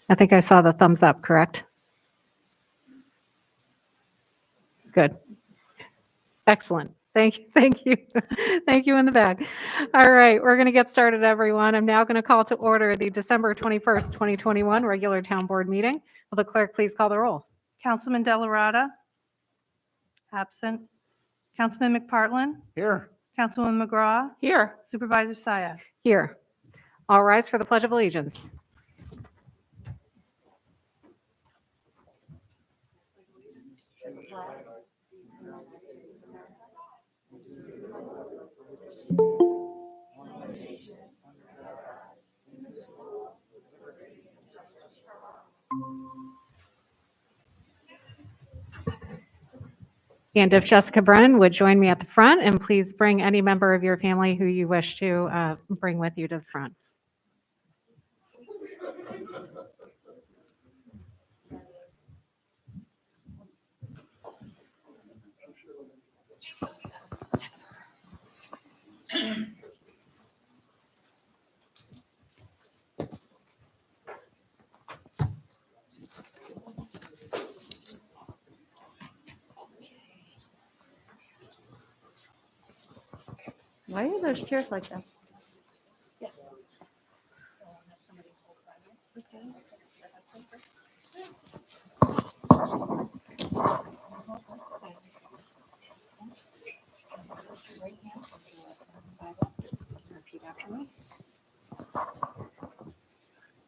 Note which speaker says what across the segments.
Speaker 1: I think I saw the thumbs up, correct? Good. Excellent. Thank you. Thank you. Thank you in the back. All right, we're going to get started, everyone. I'm now going to call to order the December 21st, 2021 regular town board meeting. Will the clerk please call the roll?
Speaker 2: Councilman Delarada. Absent. Councilman McPartlin.
Speaker 3: Here.
Speaker 2: Councilwoman McGraw.
Speaker 1: Here.
Speaker 2: Supervisor Syed.
Speaker 1: Here. All rise for the Pledge of Allegiance. And if Jessica Brennan would join me at the front, and please bring any member of your family who you wish to bring with you to the front.
Speaker 2: Why are those chairs like that?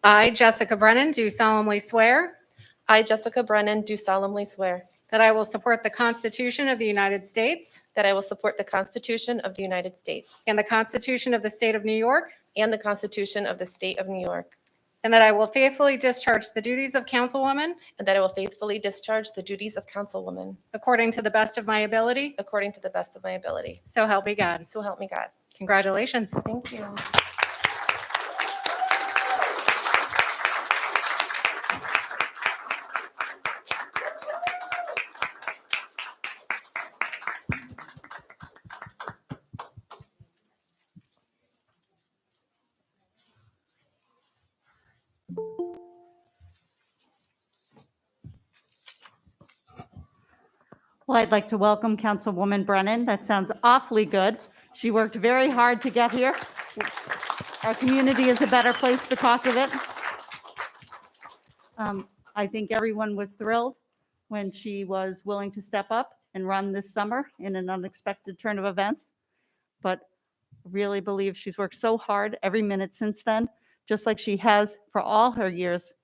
Speaker 1: I, Jessica Brennan, do solemnly swear
Speaker 4: I, Jessica Brennan, do solemnly swear
Speaker 1: that I will support the Constitution of the United States
Speaker 4: that I will support the Constitution of the United States
Speaker 1: and the Constitution of the State of New York,
Speaker 4: and the Constitution of the State of New York,
Speaker 1: and that I will faithfully discharge the duties of councilwoman
Speaker 4: and that I will faithfully discharge the duties of councilwoman
Speaker 1: according to the best of my ability.
Speaker 4: according to the best of my ability.
Speaker 1: So help me God.
Speaker 4: So help me God.
Speaker 1: Congratulations.
Speaker 4: Thank you.
Speaker 2: Well, I'd like to welcome Councilwoman Brennan. That sounds awfully good. She worked very hard to get here. Our community is a better place because of it. I think everyone was thrilled when she was willing to step up and run this summer in an unexpected turn of events. But really believe she's worked so hard every minute since then, just like she has for all her years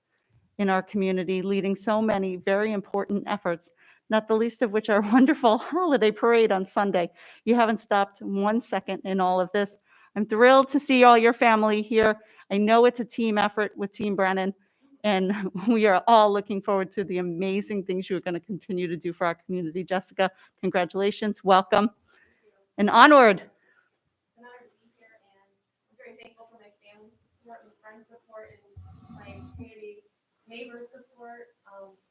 Speaker 2: in our community, leading so many very important efforts, not the least of which our wonderful holiday parade on Sunday. You haven't stopped 1 second in all of this. I'm thrilled to see all your family here. I know it's a team effort with Team Brennan, and we are all looking forward to the amazing things you're going to continue to do for our community. Jessica, congratulations, welcome, and onward.
Speaker 5: An honor to be here, and I'm very thankful for my family support and friend support and my community neighbor support.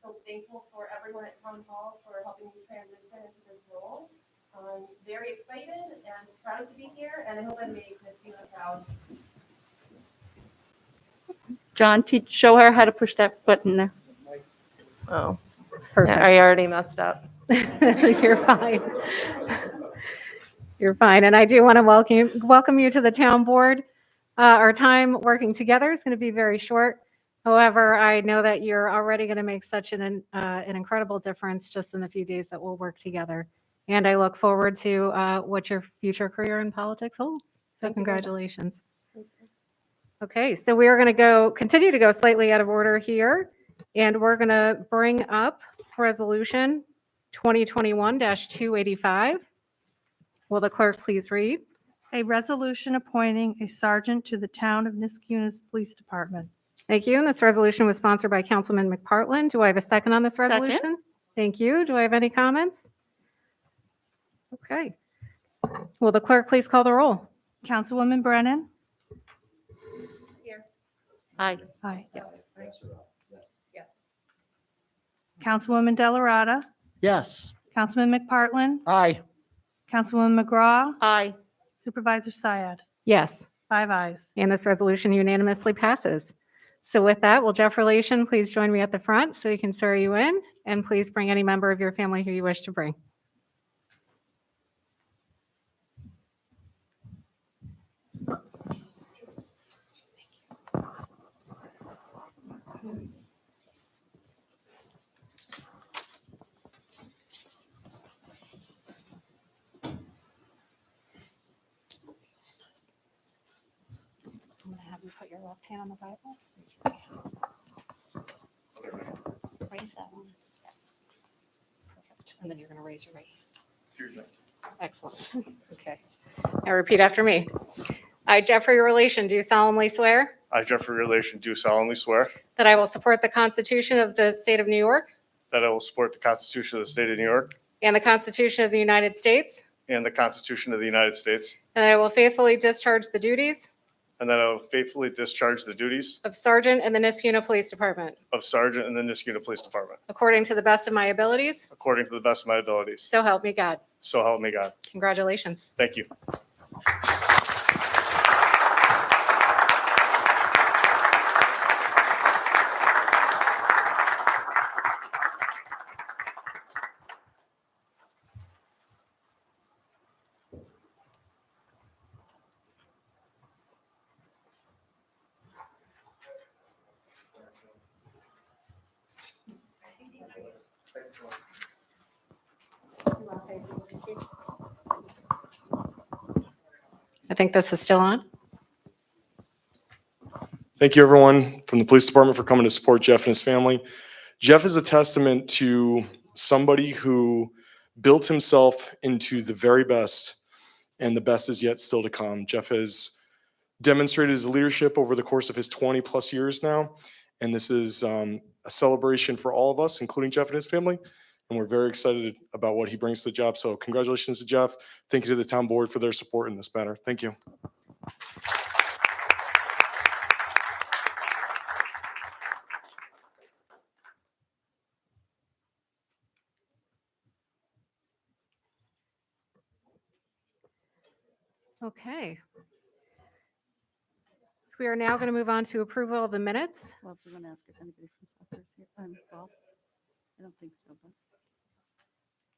Speaker 5: So thankful for everyone at Town Hall for helping me transition into this role. I'm very excited and proud to be here, and I hope I make Miss Tina proud.
Speaker 2: John, show her how to push that button there.
Speaker 4: Oh,
Speaker 1: Perfect.
Speaker 4: I already messed up.
Speaker 1: You're fine. You're fine. And I do want to welcome you to the town board. Our time working together is going to be very short. However, I know that you're already going to make such an incredible difference just in the few days that we'll work together. And I look forward to what your future career in politics holds. So congratulations. Okay, so we are going to continue to go slightly out of order here. And we're going to bring up Resolution 2021-285. Will the clerk please read?
Speaker 2: A resolution appointing a sergeant to the Town of Niskayuna's Police Department.
Speaker 1: Thank you. And this resolution was sponsored by Councilman McPartlin. Do I have a second on this
Speaker 2: Second.
Speaker 1: resolution? Thank you. Do I have any comments? Okay. Will the clerk please call the roll?
Speaker 2: Councilwoman Brennan.
Speaker 5: Here.
Speaker 2: Aye. Aye.
Speaker 1: Yes.
Speaker 2: Councilwoman Delarada.
Speaker 3: Yes.
Speaker 2: Councilman McPartlin.
Speaker 3: Aye.
Speaker 2: Councilwoman McGraw.
Speaker 6: Aye.
Speaker 2: Supervisor Syed.
Speaker 1: Yes.
Speaker 2: 5 ayes.
Speaker 1: And this resolution unanimously passes. So with that, will Jeff Relation please join me at the front so he can swear you in? And please bring any member of your family who you wish to bring. I'm going to have you put your left hand on the Bible. Raise that one. Perfect. And then you're going to raise your right hand. Excellent. Okay. Now repeat after me. I, Jeffrey Relation, do solemnly swear
Speaker 3: I, Jeffrey Relation, do solemnly swear
Speaker 1: that I will support the Constitution of the State of New York
Speaker 3: that I will support the Constitution of the State of New York
Speaker 1: and the Constitution of the United States,
Speaker 3: and the Constitution of the United States,
Speaker 1: and that I will faithfully discharge the duties
Speaker 3: and that I will faithfully discharge the duties
Speaker 1: of Sergeant in the Niskuna Police Department
Speaker 3: of Sergeant in the Niskuna Police Department
Speaker 1: according to the best of my abilities.
Speaker 3: according to the best of my abilities.
Speaker 1: So help me God.
Speaker 3: So help me God.
Speaker 1: Congratulations.
Speaker 3: Thank you.
Speaker 1: I think this is still on.
Speaker 6: Thank you, everyone from the police department, for coming to support Jeff and his family. Jeff is a testament to somebody who built himself into the very best, and the best is yet still to come. Jeff has demonstrated his leadership over the course of his 20-plus years now, and this is a celebration for all of us, including Jeff and his family, and we're very excited about what he brings to the job. So congratulations to Jeff. Thank you to the town board for their support in this matter. Thank you.
Speaker 1: Okay. So we are now going to move on to approval of the minutes.
Speaker 2: Well, we're going to ask if anybody from soccer is here. Golf? I don't think so, but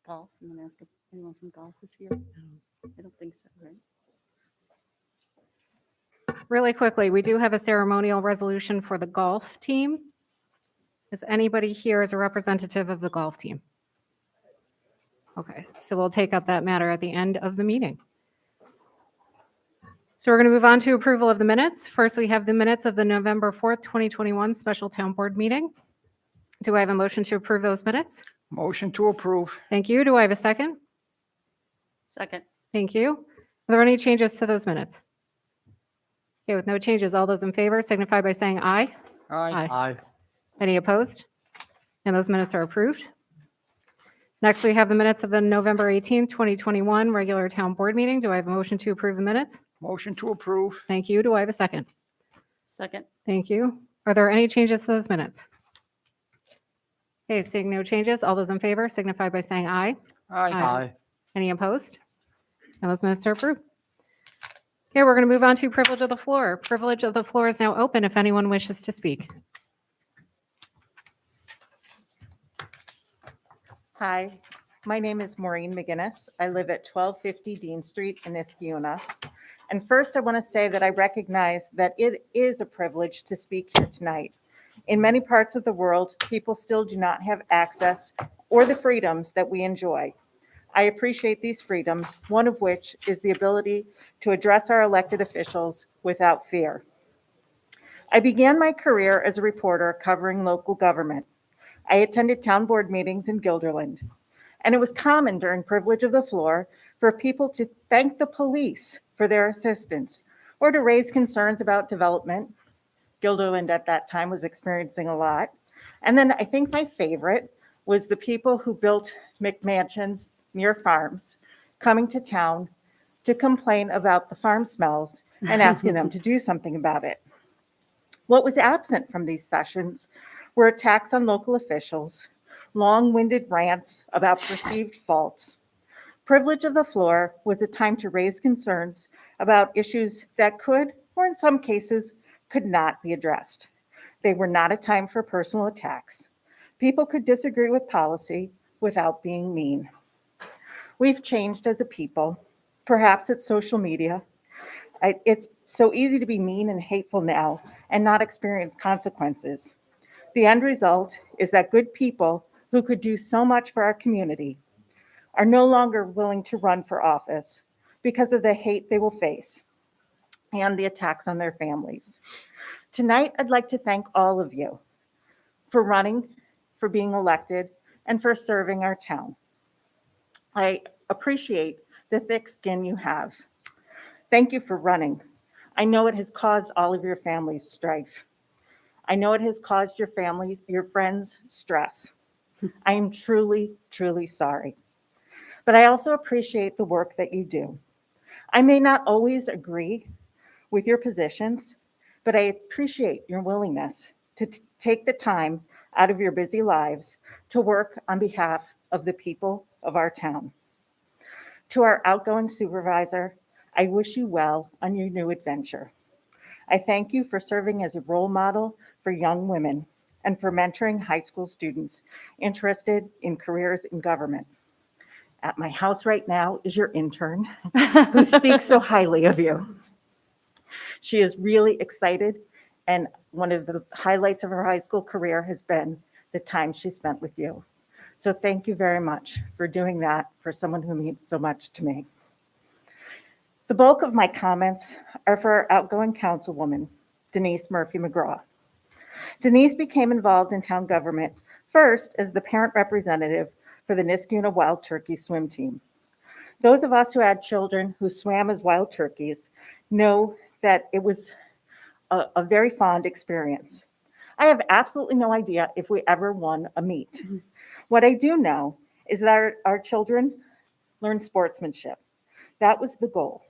Speaker 2: golf, I'm going to ask if anyone from golf is here. I don't think so, right?
Speaker 1: Really quickly, we do have a ceremonial resolution for the golf team. Is anybody here as a representative of the golf team? Okay, so we'll take up that matter at the end of the meeting. So we're going to move on to approval of the minutes. First, we have the minutes of the November 4th, 2021 special town board meeting. Do I have a motion to approve those minutes?
Speaker 7: Motion to approve.
Speaker 1: Thank you. Do I have a second?
Speaker 2: Second.
Speaker 1: Thank you. Are there any changes to those minutes? Okay, with no changes, all those in favor signify by saying aye. Aye.
Speaker 7: Aye.
Speaker 1: Any opposed? And those minutes are approved. Next, we have the minutes of the November 18th, 2021 regular town board meeting. Do I have a motion to approve the minutes?
Speaker 7: Motion to approve.
Speaker 1: Thank you. Do I have a second?
Speaker 2: Second.
Speaker 1: Thank you. Are there any changes to those minutes? Okay, seeing no changes, all those in favor signify by saying aye. Aye. Any opposed? And those minutes are approved. Okay, we're going to move on to privilege of the floor. Privilege of the floor is now open if anyone wishes to speak.
Speaker 8: Hi, my name is Maureen McGinnis. I live at 1250 Dean Street in Niskuna. And first, I want to say that I recognize that it is a privilege to speak here tonight. In many parts of the world, people still do not have access or the freedoms that we enjoy. I appreciate these freedoms, one of which is the ability to address our elected officials without fear. I began my career as a reporter covering local government. I attended town board meetings in Guilderland, and it was common during privilege of the floor for people to thank the police for their assistance or to raise concerns about development. Guilderland at that time was experiencing a lot. And then I think my favorite was the people who built McMansions near farms coming to town to complain about the farm smells and asking them to do something about it. What was absent from these sessions were attacks on local officials, long-winded rants about perceived faults. Privilege of the floor was a time to raise concerns about issues that could, or in some cases, could not be addressed. They were not a time for personal attacks. People could disagree with policy without being mean. We've changed as a people. Perhaps it's social media. It's so easy to be mean and hateful now and not experience consequences. The end result is that good people who could do so much for our community are no longer willing to run for office because of the hate they will face and the attacks on their families. Tonight, I'd like to thank all of you for running, for being elected, and for serving our town. I appreciate the thick skin you have. Thank you for running. I know it has caused all of your families strife. I know it has caused your families, your friends, stress. I am truly, truly sorry. But I also appreciate the work that you do. I may not always agree with your positions, but I appreciate your willingness to take the time out of your busy lives to work on behalf of the people of our town. To our outgoing supervisor, I wish you well on your new adventure. I thank you for serving as a role model for young women and for mentoring high school students interested in careers in government. At my house right now is your intern who speaks so highly of you. She is really excited, and one of the highlights of her high school career has been the time she spent with you. So thank you very much for doing that for someone who means so much to me. The bulk of my comments are for our outgoing councilwoman, Denise Murphy McGraw. Denise became involved in town government first as the parent representative for the Niskuna Wild Turkey swim team. Those of us who had children who swam as wild turkeys know that it was a very fond experience. I have absolutely no idea if we ever won a meet. What I do know is that our children learned sportsmanship. That was the goal.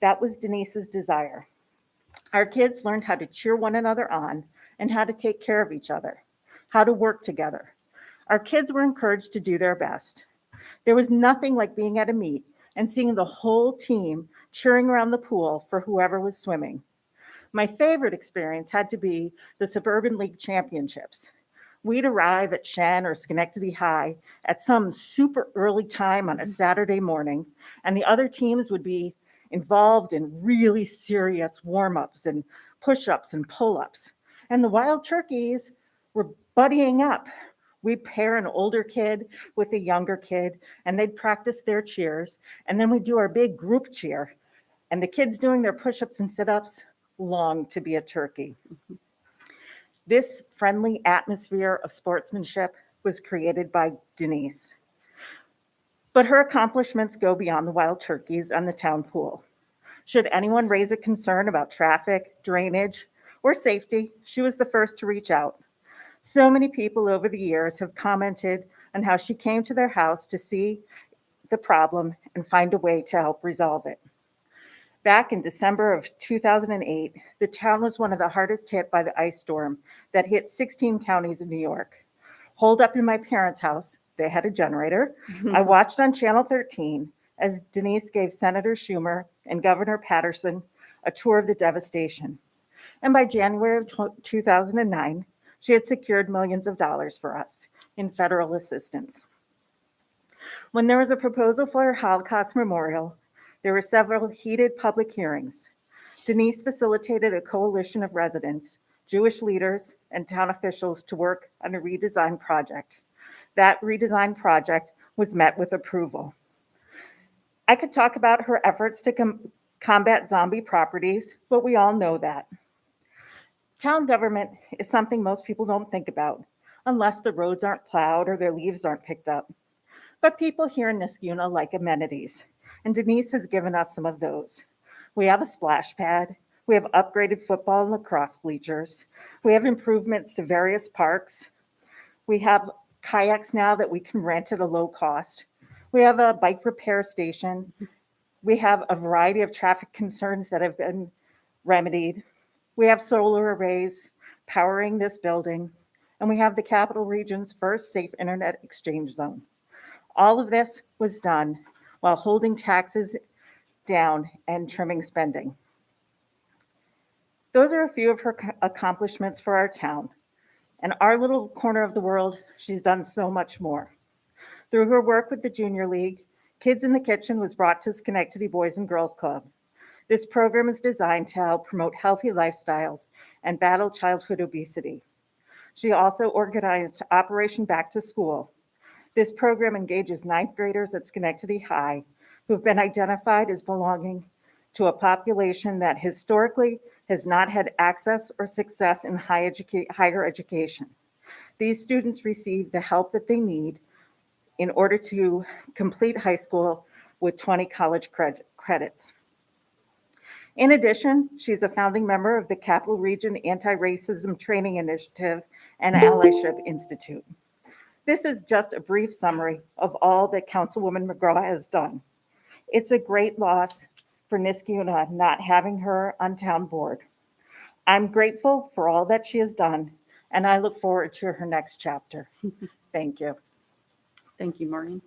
Speaker 8: That was Denise's desire. Our kids learned how to cheer one another on and how to take care of each other, how to work together. Our kids were encouraged to do their best. There was nothing like being at a meet and seeing the whole team cheering around the pool for whoever was swimming. My favorite experience had to be the Suburban League Championships. We'd arrive at Shen or Schenectady High at some super early time on a Saturday morning, and the other teams would be involved in really serious warm-ups and push-ups and pull-ups. And the wild turkeys were buddying up. We'd pair an older kid with a younger kid, and they'd practice their cheers, and then we'd do our big group cheer. And the kids doing their push-ups and sit-ups longed to be a turkey. This friendly atmosphere of sportsmanship was created by Denise. But her accomplishments go beyond the wild turkeys and the town pool. Should anyone raise a concern about traffic, drainage, or safety, she was the first to reach out. So many people over the years have commented on how she came to their house to see the problem and find a way to help resolve it. Back in December of 2008, the town was one of the hardest hit by the ice storm that hit 16 counties in New York. Holed up in my parents' house, they had a generator. I watched on Channel 13 as Denise gave Senator Schumer and Governor Patterson a tour of the devastation. And by January of 2009, she had secured millions of dollars for us in federal assistance. When there was a proposal for a Holocaust memorial, there were several heated public hearings. Denise facilitated a coalition of residents, Jewish leaders, and town officials to work on a redesign project. That redesign project was met with approval. I could talk about her efforts to combat zombie properties, but we all know that. Town government is something most people don't think about, unless the roads aren't plowed or their leaves aren't picked up. But people here in Niskuna like amenities, and Denise has given us some of those. We have a splash pad. We have upgraded football and lacrosse bleachers. We have improvements to various parks. We have kayaks now that we can rent at a low cost. We have a bike repair station. We have a variety of traffic concerns that have been remedied. We have solar arrays powering this building, and we have the Capital Region's first safe internet exchange zone. All of this was done while holding taxes down and trimming spending. Those are a few of her accomplishments for our town. In our little corner of the world, she's done so much more. Through her work with the Junior League, Kids in the Kitchen was brought to Schenectady Boys and Girls Club. This program is designed to help promote healthy lifestyles and battle childhood obesity. She also organized Operation Back to School. This program engages ninth graders at Schenectady High who've been identified as belonging to a population that historically has not had access or success in higher education. These students receive the help that they need in order to complete high school with 20 college credits. In addition, she's a founding member of the Capital Region Anti-Racism Training Initiative and Allyship Institute. This is just a brief summary of all that Councilwoman McGraw has done. It's a great loss for Niskayuna not having her on town board. I'm grateful for all that she has done, and I look forward to her next chapter. Thank you.
Speaker 2: Thank you, Maureen.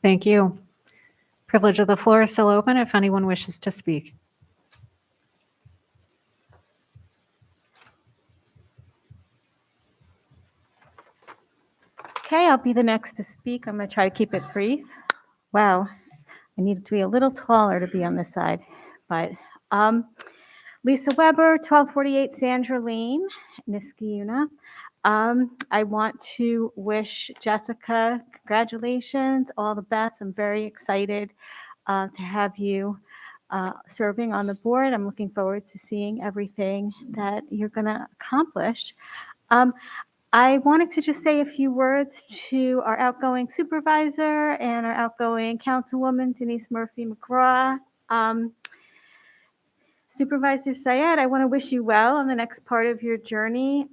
Speaker 1: Thank you. Privilege of the floor is still open if anyone wishes to speak.
Speaker 9: Okay, I'll be the next to speak. I'm going to try to keep it brief. Wow, I needed to be a little taller to be on this side. But Lisa Weber, 1248 Sandra Lane, Niskayuna. I want to wish Jessica congratulations, all the best. I'm very excited to have you serving on the board. I'm looking forward to seeing everything that you're going to accomplish. I wanted to just say a few words to our outgoing supervisor and our outgoing councilwoman, Denise Murphy McGraw. Supervisor Syed, I want to wish you well on the next part of your journey.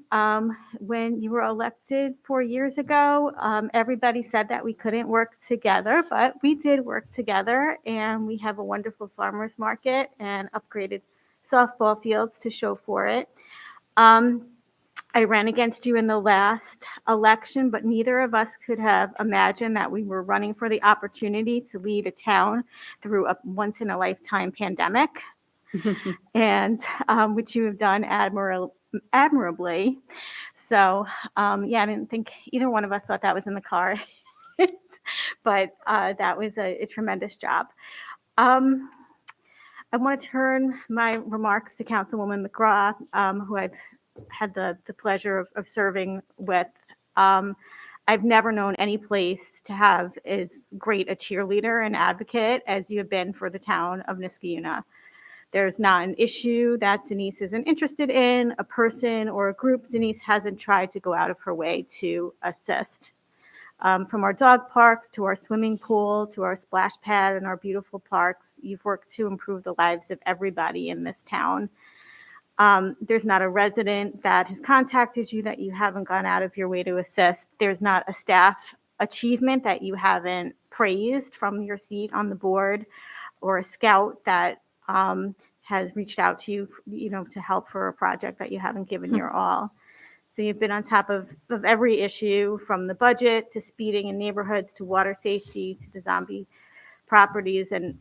Speaker 9: When you were elected 4 years ago, everybody said that we couldn't work together, but we did work together, and we have a wonderful farmers market and upgraded softball fields to show for it. I ran against you in the last election, but neither of us could have imagined that we were running for the opportunity to lead a town through a once-in-a-lifetime pandemic, and which you have done admirably. So, yeah, I didn't think either one of us thought that was in the car, but that was a tremendous job. I want to turn my remarks to Councilwoman McGraw, who I've had the pleasure of serving with. I've never known any place to have as great a cheerleader and advocate as you have been for the town of Niskayuna. There's not an issue that Denise isn't interested in, a person or a group Denise hasn't tried to go out of her way to assist. From our dog parks to our swimming pool to our splash pad and our beautiful parks, you've worked to improve the lives of everybody in this town. There's not a resident that has contacted you that you haven't gone out of your way to assist. There's not a staff achievement that you haven't praised from your seat on the board, or a scout that has reached out to you, to help for a project that you haven't given your all. So you've been on top of every issue, from the budget to speeding in neighborhoods to water safety to the zombie properties, and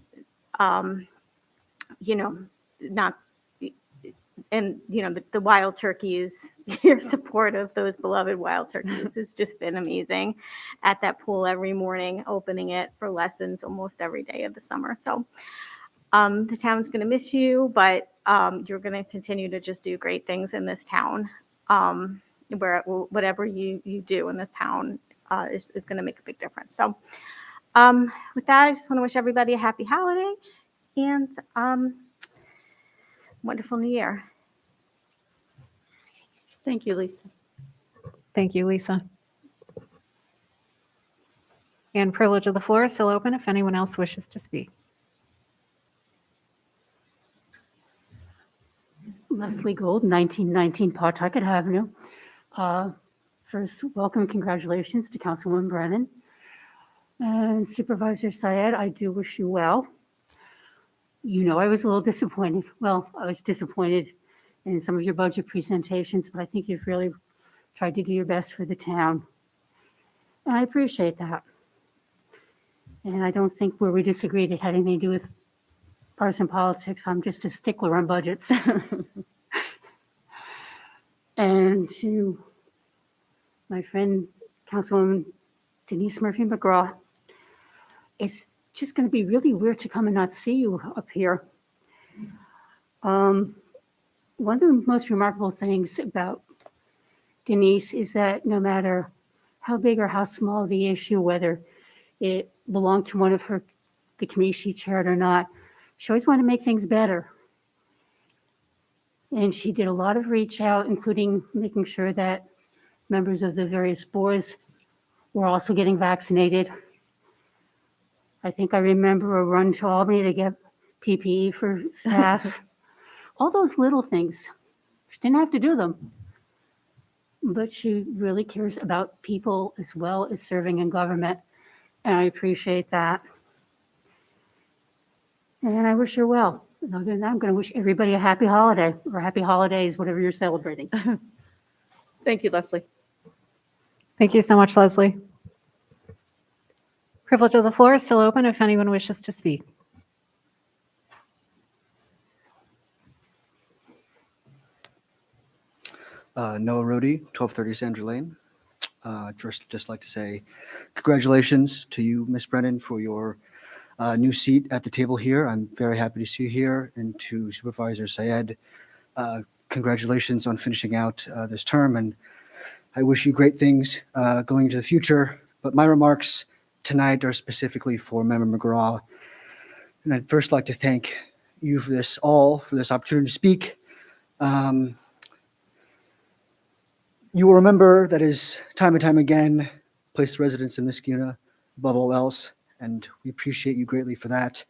Speaker 9: the wild turkeys. Your support of those beloved wild turkeys has just been amazing. At that pool every morning, opening it for lessons almost every day of the summer. So the town's going to miss you, but you're going to continue to just do great things in this town. Where whatever you do in this town is going to make a big difference. So with that, I just want to wish everybody a happy holiday and wonderful new year.
Speaker 2: Thank you, Lisa.
Speaker 1: Thank you, Lisa. And privilege of the floor is still open if anyone else wishes to speak.
Speaker 10: Leslie Gold, 1919 Pawtucket Avenue. First, welcome, congratulations to Councilwoman Brennan. And Supervisor Syed, I do wish you well. I was a little disappointed. Well, I was disappointed in some of your budget presentations, but I think you've really tried to do your best for the town. And I appreciate that. And I don't think where we disagreed it had anything to do with partisan politics. I'm just a stickler on budgets. And to my friend, Councilwoman Denise Murphy McGraw, it's just going to be really weird to come and not see you up here. One of the most remarkable things about Denise is that no matter how big or how small the issue, whether it belonged to one of the committees she chaired or not, she always wanted to make things better. And she did a lot of reach out, including making sure that members of the various boards were also getting vaccinated. I think I remember a run to Albany to get PPE for staff. All those little things. She didn't have to do them. But she really cares about people as well as serving in government. And I appreciate that. And I wish her well. And other than that, I'm going to wish everybody a happy holiday or happy holidays, whatever you're celebrating.
Speaker 2: Thank you, Leslie.
Speaker 1: Thank you so much, Leslie. Privilege of the floor is still open if anyone wishes to speak.
Speaker 11: Noah Rohde, 1230 Sandra Lane. I'd first just like to say congratulations to you, Ms. Brennan, for your new seat at the table here. I'm very happy to see you here. And to Supervisor Syed, congratulations on finishing out this term. And I wish you great things going into the future. But my remarks tonight are specifically for Member McGraw. And I'd first like to thank you for this opportunity to speak. You will remember that is time and time again placed the residents of Niskayuna above all else, and we appreciate you greatly for that.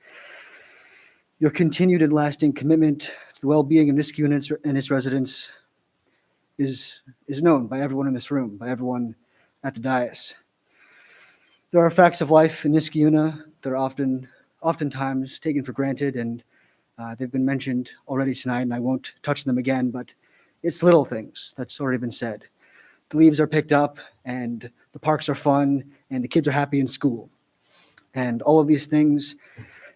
Speaker 11: Your continued and lasting commitment to the well-being of Niskayuna and its residents is known by everyone in this room, by everyone at the dais. There are facts of life in Niskayuna that are oftentimes taken for granted, and they've been mentioned already tonight, and I won't touch them again, but it's little things that's already been said. The leaves are picked up and the parks are fun and the kids are happy in school. And all of these things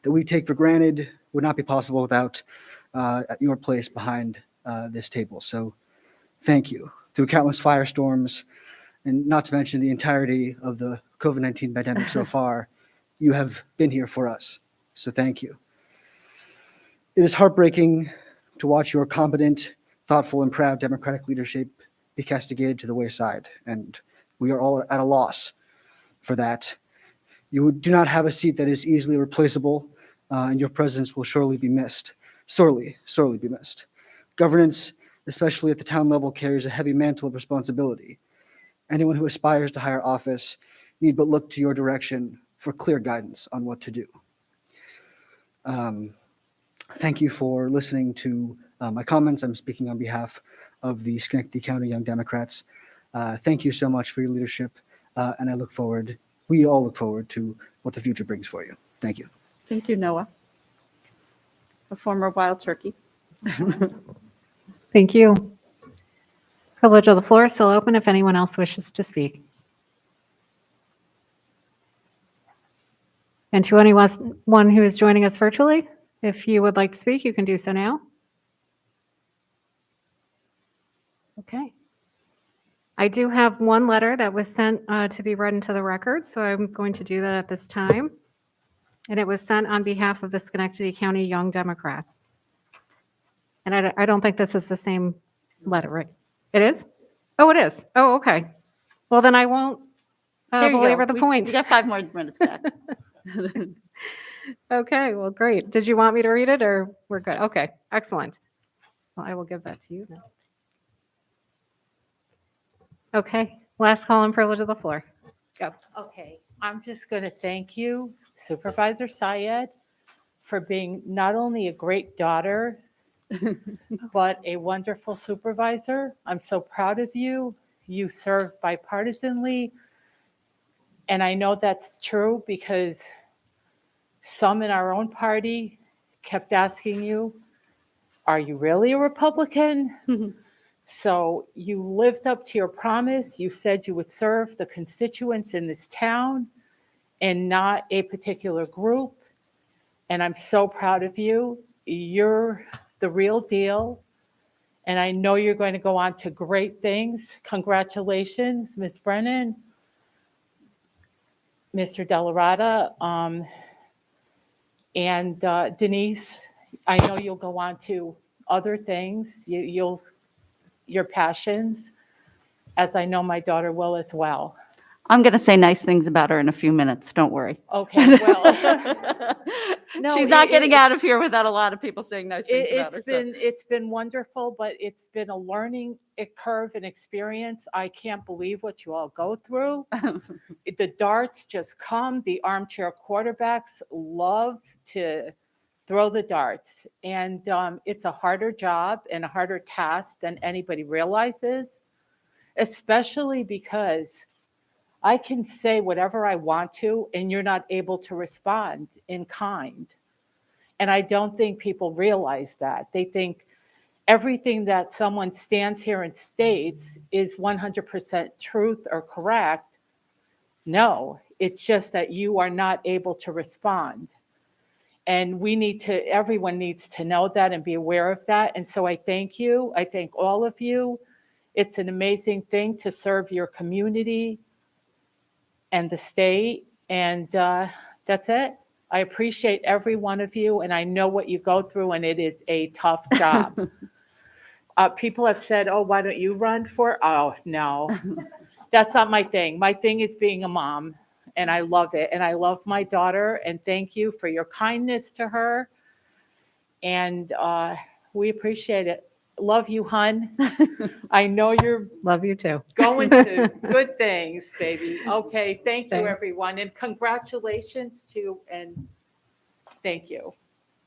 Speaker 11: that we take for granted would not be possible without your place behind this table. So thank you. Through countless firestorms, and not to mention the entirety of the COVID-19 pandemic so far, you have been here for us. So thank you. It is heartbreaking to watch your competent, thoughtful, and proud Democratic leadership be castigated to the wayside, and we are all at a loss for that. You do not have a seat that is easily replaceable, and your presence will surely be missed, sorely be missed. Governance, especially at the town level, carries a heavy mantle of responsibility. Anyone who aspires to higher office need but look to your direction for clear guidance on what to do. Thank you for listening to my comments. I'm speaking on behalf of the Schenectady County Young Democrats. Thank you so much for your leadership, and we all look forward to what the future brings for you. Thank you.
Speaker 2: Thank you, Noah. A former wild turkey.
Speaker 1: Thank you. Privilege of the floor is still open if anyone else wishes to speak. And to anyone who is joining us virtually, if you would like to speak, you can do so now. Okay. I do have one letter that was sent to be read into the record, so I'm going to do that at this time. And it was sent on behalf of the Schenectady County Young Democrats. And I don't think this is the same letter, right? It is? Oh, it is. Oh, okay. Well, then I won't
Speaker 2: Here you
Speaker 1: belabor
Speaker 2: go.
Speaker 1: the point.
Speaker 2: We got 5 more minutes back.
Speaker 1: Okay, well, great. Did you want me to read it or we're good? Okay, excellent. Well, I will give that to you now. Okay, last call and privilege of the floor. Go.
Speaker 12: Okay, I'm just going to thank you, Supervisor Syed, for being not only a great daughter, but a wonderful supervisor. I'm so proud of you. You served bipartisanly, and I know that's true because some in our own party kept asking you, are you really a Republican? So you lived up to your promise. You said you would serve the constituents in this town and not a particular group. And I'm so proud of you. You're the real deal. And I know you're going to go on to great things. Congratulations, Ms. Brennan, Mr. Delarada, and Denise. I know you'll go on to other things, your passions, as I know my daughter will as well.
Speaker 2: I'm going to say nice things about her in a few minutes. Don't worry.
Speaker 12: Okay, well, no,
Speaker 2: She's not getting out of here without a lot of people saying nice things about her.
Speaker 12: it's been wonderful, but it's been a learning curve and experience. I can't believe what you all go through. The darts just come. The armchair quarterbacks love to throw the darts, and it's a harder job and a harder task than anybody realizes, especially because I can say whatever I want to, and you're not able to respond in kind. And I don't think people realize that. They think everything that someone stands here and states is 100% truth or correct. No, it's just that you are not able to respond. And everyone needs to know that and be aware of that. And so I thank you. I thank all of you. It's an amazing thing to serve your community and the state. And that's it. I appreciate every one of you, and I know what you go through, and it is a tough job. People have said, oh, why don't you run for it? Oh, no. That's not my thing. My thing is being a mom, and I love it. And I love my daughter, and thank you for your kindness to her. And we appreciate it. Love you, hun. I know you're
Speaker 1: Love you too.
Speaker 12: going to good things, baby. Okay, thank you,
Speaker 1: Thanks.
Speaker 12: everyone, and congratulations and thank you.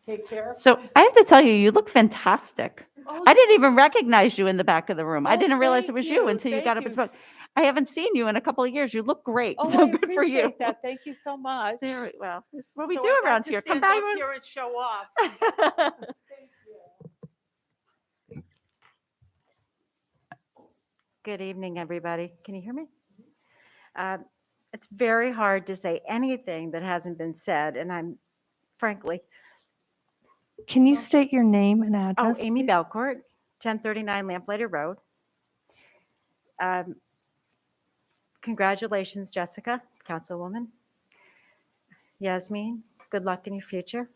Speaker 12: Take care.
Speaker 2: So I have to tell you, you look fantastic.
Speaker 12: Oh,
Speaker 2: I didn't even recognize you in the back of the room. I
Speaker 12: oh,
Speaker 2: didn't realize it
Speaker 12: thank
Speaker 2: was you until you
Speaker 12: thank
Speaker 2: got up and
Speaker 12: you.
Speaker 2: spoke. I haven't seen you in a couple of years. You look great.
Speaker 12: Oh,
Speaker 2: So
Speaker 12: I
Speaker 2: good for you.
Speaker 12: appreciate that. Thank you so much.
Speaker 2: Well, it's what we
Speaker 12: So
Speaker 2: do
Speaker 12: I got
Speaker 2: around
Speaker 12: to
Speaker 2: here. Come
Speaker 12: stand
Speaker 2: back.
Speaker 12: up here and show off.
Speaker 13: Good evening, everybody. Can you hear me? It's very hard to say anything that hasn't been said, and I'm frankly,
Speaker 14: Can you state your name and address?
Speaker 13: Amy
Speaker 14: please?
Speaker 13: Belcourt, 1039 Lamplighter Road. Congratulations, Jessica, Councilwoman. Yasmin, good luck in your future.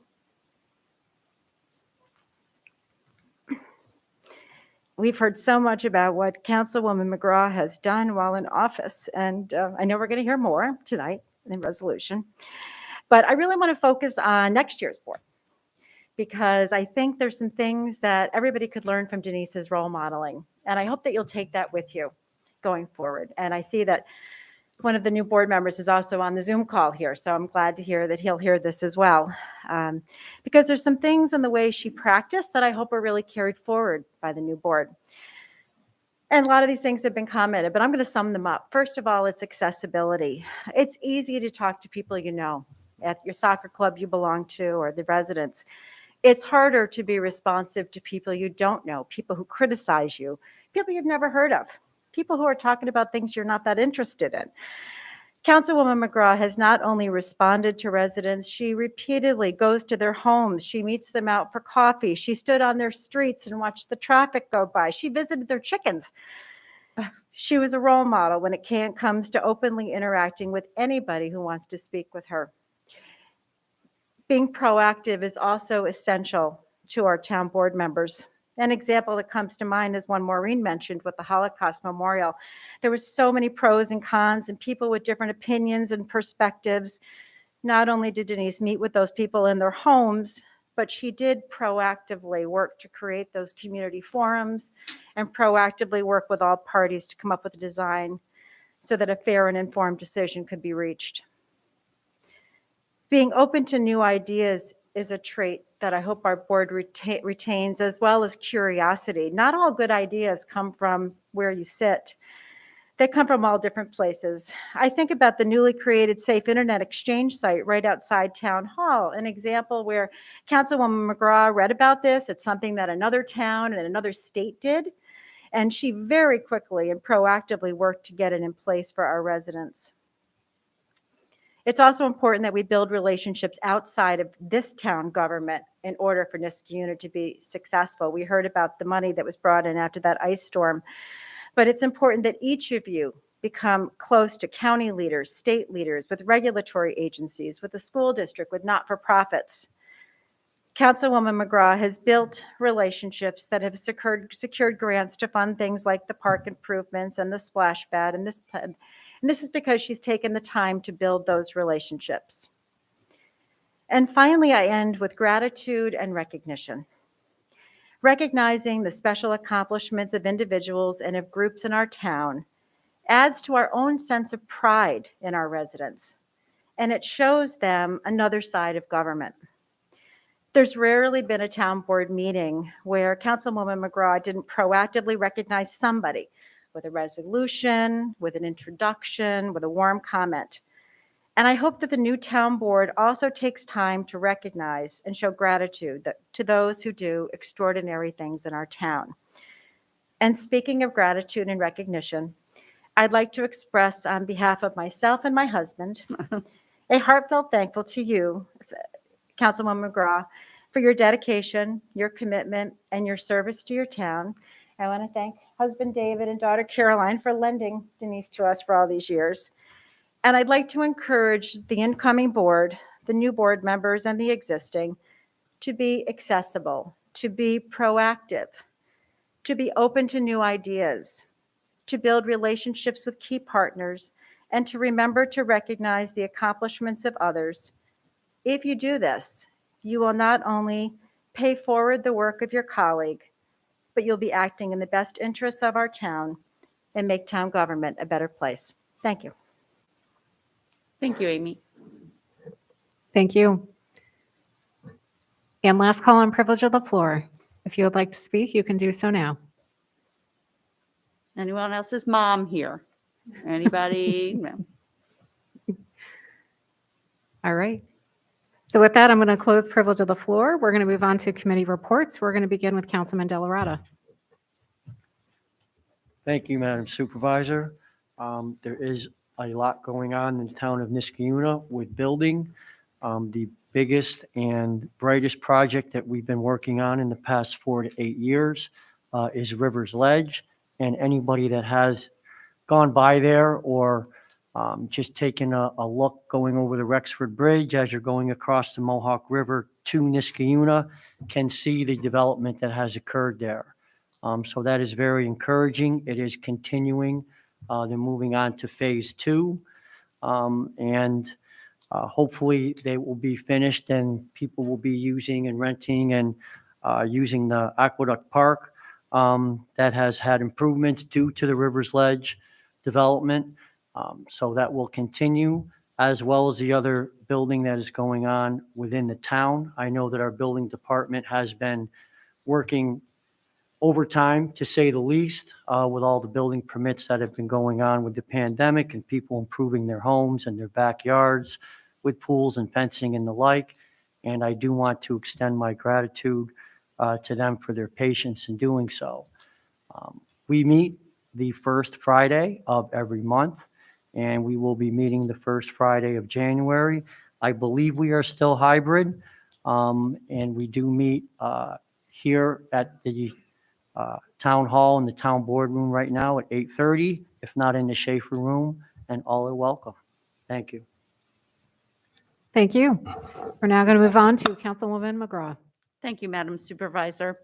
Speaker 13: We've heard so much about what Councilwoman McGraw has done while in office, and I know we're going to hear more tonight in the resolution. But I really want to focus on next year's board, because I think there's some things that everybody could learn from Denise's role modeling, and I hope that you'll take that with you going forward. And I see that one of the new board members is also on the Zoom call here, so I'm glad to hear that he'll hear this as well. Because there's some things in the way she practiced that I hope are really carried forward by the new board. And a lot of these things have been commented, but I'm going to sum them up. First of all, it's accessibility. It's easy to talk to people you know at your soccer club you belong to or the residents. It's harder to be responsive to people you don't know, people who criticize you, people you've never heard of, people who are talking about things you're not that interested in. Councilwoman McGraw has not only responded to residents, she repeatedly goes to their homes. She meets them out for coffee. She stood on their streets and watched the traffic go by. She visited their chickens. She was a role model when it comes to openly interacting with anybody who wants to speak with her. Being proactive is also essential to our town board members. An example that comes to mind is one Maureen mentioned with the Holocaust Memorial. There were so many pros and cons and people with different opinions and perspectives. Not only did Denise meet with those people in their homes, but she did proactively work to create those community forums and proactively work with all parties to come up with a design so that a fair and informed decision could be reached. Being open to new ideas is a trait that I hope our board retains, as well as curiosity. Not all good ideas come from where you sit. They come from all different places. I think about the newly created Safe Internet Exchange site right outside Town Hall, an example where Councilwoman McGraw read about this. It's something that another town and another state did, and she very quickly and proactively worked to get it in place for our residents. It's also important that we build relationships outside of this town government in order for Niskayuna to be successful. We heard about the money that was brought in after that ice storm, but it's important that each of you become close to county leaders, state leaders, with regulatory agencies, with the school district, with not-for-profits. Councilwoman McGraw has built relationships that have secured grants to fund things like the park improvements and the splash pad and this is because she's taken the time to build those relationships. And finally, I end with gratitude and recognition. Recognizing the special accomplishments of individuals and of groups in our town adds to our own sense of pride in our residents, and it shows them another side of government. There's rarely been a town board meeting where Councilwoman McGraw didn't proactively recognize somebody with a resolution, with an introduction, with a warm comment. And I hope that the new town board also takes time to recognize and show gratitude to those who do extraordinary things in our town. And speaking of gratitude and recognition, I'd like to express on behalf of myself and my husband a heartfelt thankful to you, Councilwoman McGraw, for your dedication, your commitment, and your service to your town. I want to thank husband David and daughter Caroline for lending Denise to us for all these years. And I'd like to encourage the incoming board, the new board members, and the existing to be accessible, to be proactive, to be open to new ideas, to build relationships with key partners, and to remember to recognize the accomplishments of others. If you do this, you will not only pay forward the work of your colleague, but you'll be acting in the best interests of our town and make town government a better place. Thank you.
Speaker 2: Thank you, Amy.
Speaker 1: Thank you. And last call on privilege of the floor. If you would like to speak, you can do so now.
Speaker 2: Anyone else's mom here? Anybody? No.
Speaker 1: All right. So with that, I'm going to close privilege of the floor. We're going to move on to committee reports. We're going to begin with Councilman Delarada.
Speaker 15: Thank you, Madam Supervisor. There is a lot going on in the town of Niskayuna with building. The biggest and brightest project that we've been working on in the past 4 to 8 years is Rivers Ledge. And anybody that has gone by there or just taken a look going over the Rexford Bridge as you're going across the Mohawk River to Niskayuna can see the development that has occurred there. So that is very encouraging. It is continuing. They're moving on to phase 2. And hopefully they will be finished and people will be using and renting and using the Aqueduct Park that has had improvements due to the Rivers Ledge development. So that will continue, as well as the other building that is going on within the town. I know that our building department has been working overtime, to say the least, with all the building permits that have been going on with the pandemic and people improving their homes and their backyards with pools and fencing and the like. And I do want to extend my gratitude to them for their patience in doing so. We meet the first Friday of every month, and we will be meeting the first Friday of January. I believe we are still hybrid, and we do meet here at the town hall in the town boardroom right now at 8:30, if not in the Schaefer room, and all are welcome. Thank you.
Speaker 1: Thank you. We're now going to move on to Councilwoman McGraw.
Speaker 2: Thank you, Madam Supervisor.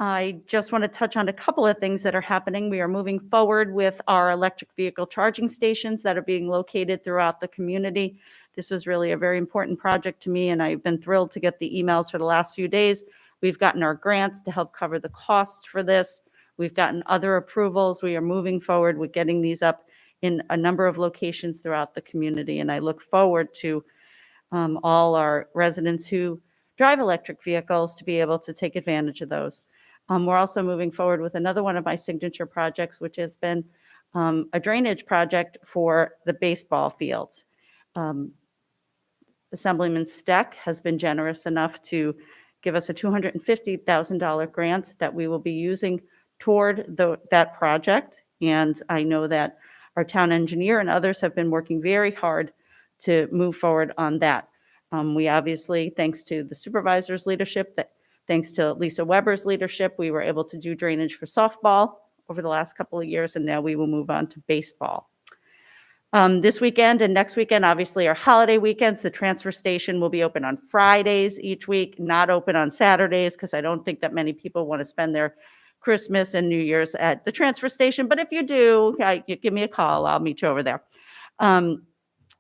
Speaker 2: I just want to touch on a couple of things that are happening. We are moving forward with our electric vehicle charging stations that are being located throughout the community. This was really a very important project to me, and I've been thrilled to get the emails for the last few days. We've gotten our grants to help cover the cost for this. We've gotten other approvals. We are moving forward with getting these up in a number of locations throughout the community, and I look forward to all our residents who drive electric vehicles to be able to take advantage of those. We're also moving forward with another one of my signature projects, which has been a drainage project for the baseball fields. Assemblyman Steck has been generous enough to give us a $250,000 grant that we will be using toward that project. And I know that our town engineer and others have been working very hard to move forward on that. We obviously, thanks to the supervisor's leadership, thanks to Lisa Weber's leadership, we were able to do drainage for softball over the last couple of years, and now we will move on to baseball. This weekend and next weekend, obviously, are holiday weekends. The transfer station will be open on Fridays each week, not open on Saturdays, because I don't think that many people want to spend their Christmas and New Year's at the transfer station. But if you do, you give me a call. I'll meet you over there. And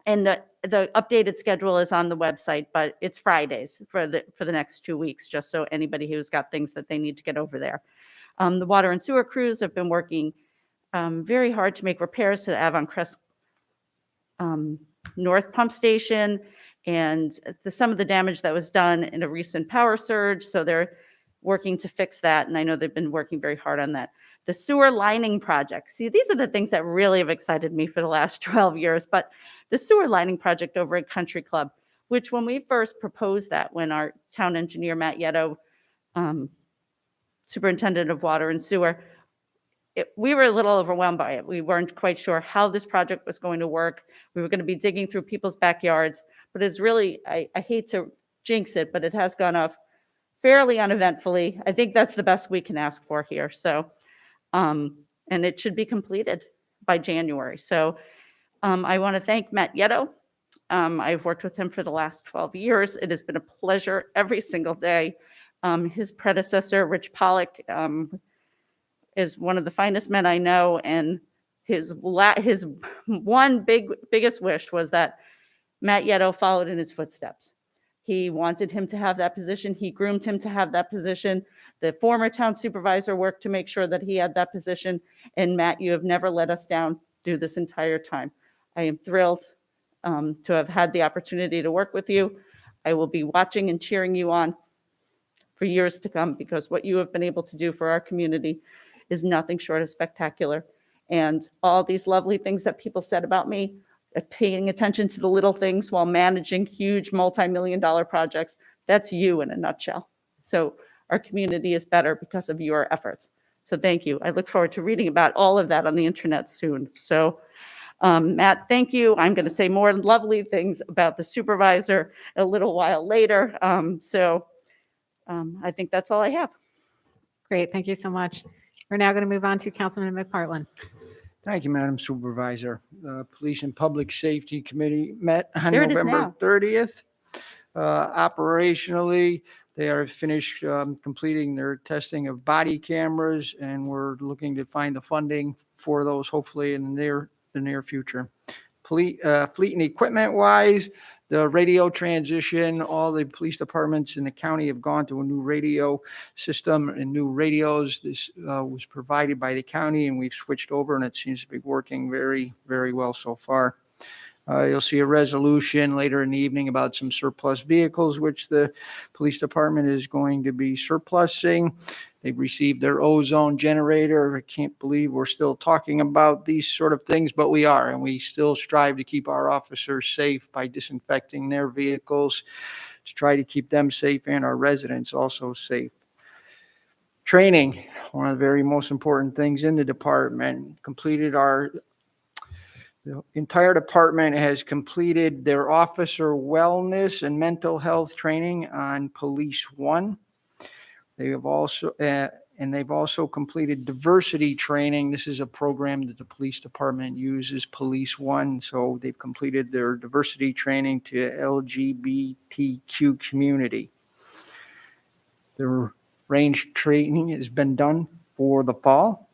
Speaker 2: the updated schedule is on the website, but it's Fridays for the next 2 weeks, just so anybody who's got things that they need to get over there. The water and sewer crews have been working very hard to make repairs to the Avon Crest North Pump Station and some of the damage that was done in a recent power surge. So they're working to fix that. And I know they've been working very hard on that. The sewer lining project. See, these are the things that really have excited me for the last 12 years. But the sewer lining project over at Country Club, which when we first proposed that, when our town engineer, Matt Yetto, superintendent of water and sewer, we were a little overwhelmed by it. We weren't quite sure how this project was going to work. We were going to be digging through people's backyards, but it's really, I hate to jinx it, but it has gone off fairly uneventfully. I think that's the best we can ask for here. So, and it should be completed by January. So I want to thank Matt Yetto. I've worked with him for the last 12 years. It has been a pleasure every single day. His predecessor, Rich Pollock, is one of the finest men I know, and his one biggest wish was that Matt Yetto followed in his footsteps. He wanted him to have that position. He groomed him to have that position. The former town supervisor worked to make sure that he had that position. And Matt, you have never let us down through this entire time. I am thrilled to have had the opportunity to work with you. I will be watching and cheering you on for years to come, because what you have been able to do for our community is nothing short of spectacular. And all these lovely things that people said about me, paying attention to the little things while managing huge multi-million-dollar projects, that's you in a nutshell. So our community is better because of your efforts. So thank you. I look forward to reading about all of that on the internet soon. So Matt, thank you. I'm going to say more lovely things about the supervisor a little while later. I think that's all I have.
Speaker 1: Great, thank you so much. We're now going to move on to Councilman McPartlin.
Speaker 7: Thank you, Madam Supervisor. The Police and Public Safety Committee met on
Speaker 2: There it is
Speaker 7: November
Speaker 2: now.
Speaker 7: 30th. Operationally, they are finished completing their testing of body cameras, and we're looking to find the funding for those hopefully in the near future. Fleet and equipment wise, the radio transition, all the police departments in the county have gone to a new radio system and new radios. This was provided by the county, and we've switched over, and it seems to be working very, very well so far. You'll see a resolution later in the evening about some surplus vehicles, which the police department is going to be surplusing. They've received their ozone generator. I can't believe we're still talking about these sort of things, but we are, and we still strive to keep our officers safe by disinfecting their vehicles to try to keep them safe and our residents also safe. Training, one of the very most important things in the department. The entire department has completed their officer wellness and mental health training on Police One. They've also completed diversity training. This is a program that the police department uses, Police One. So they've completed their diversity training to LGBTQ community. Their range training has been done for the fall.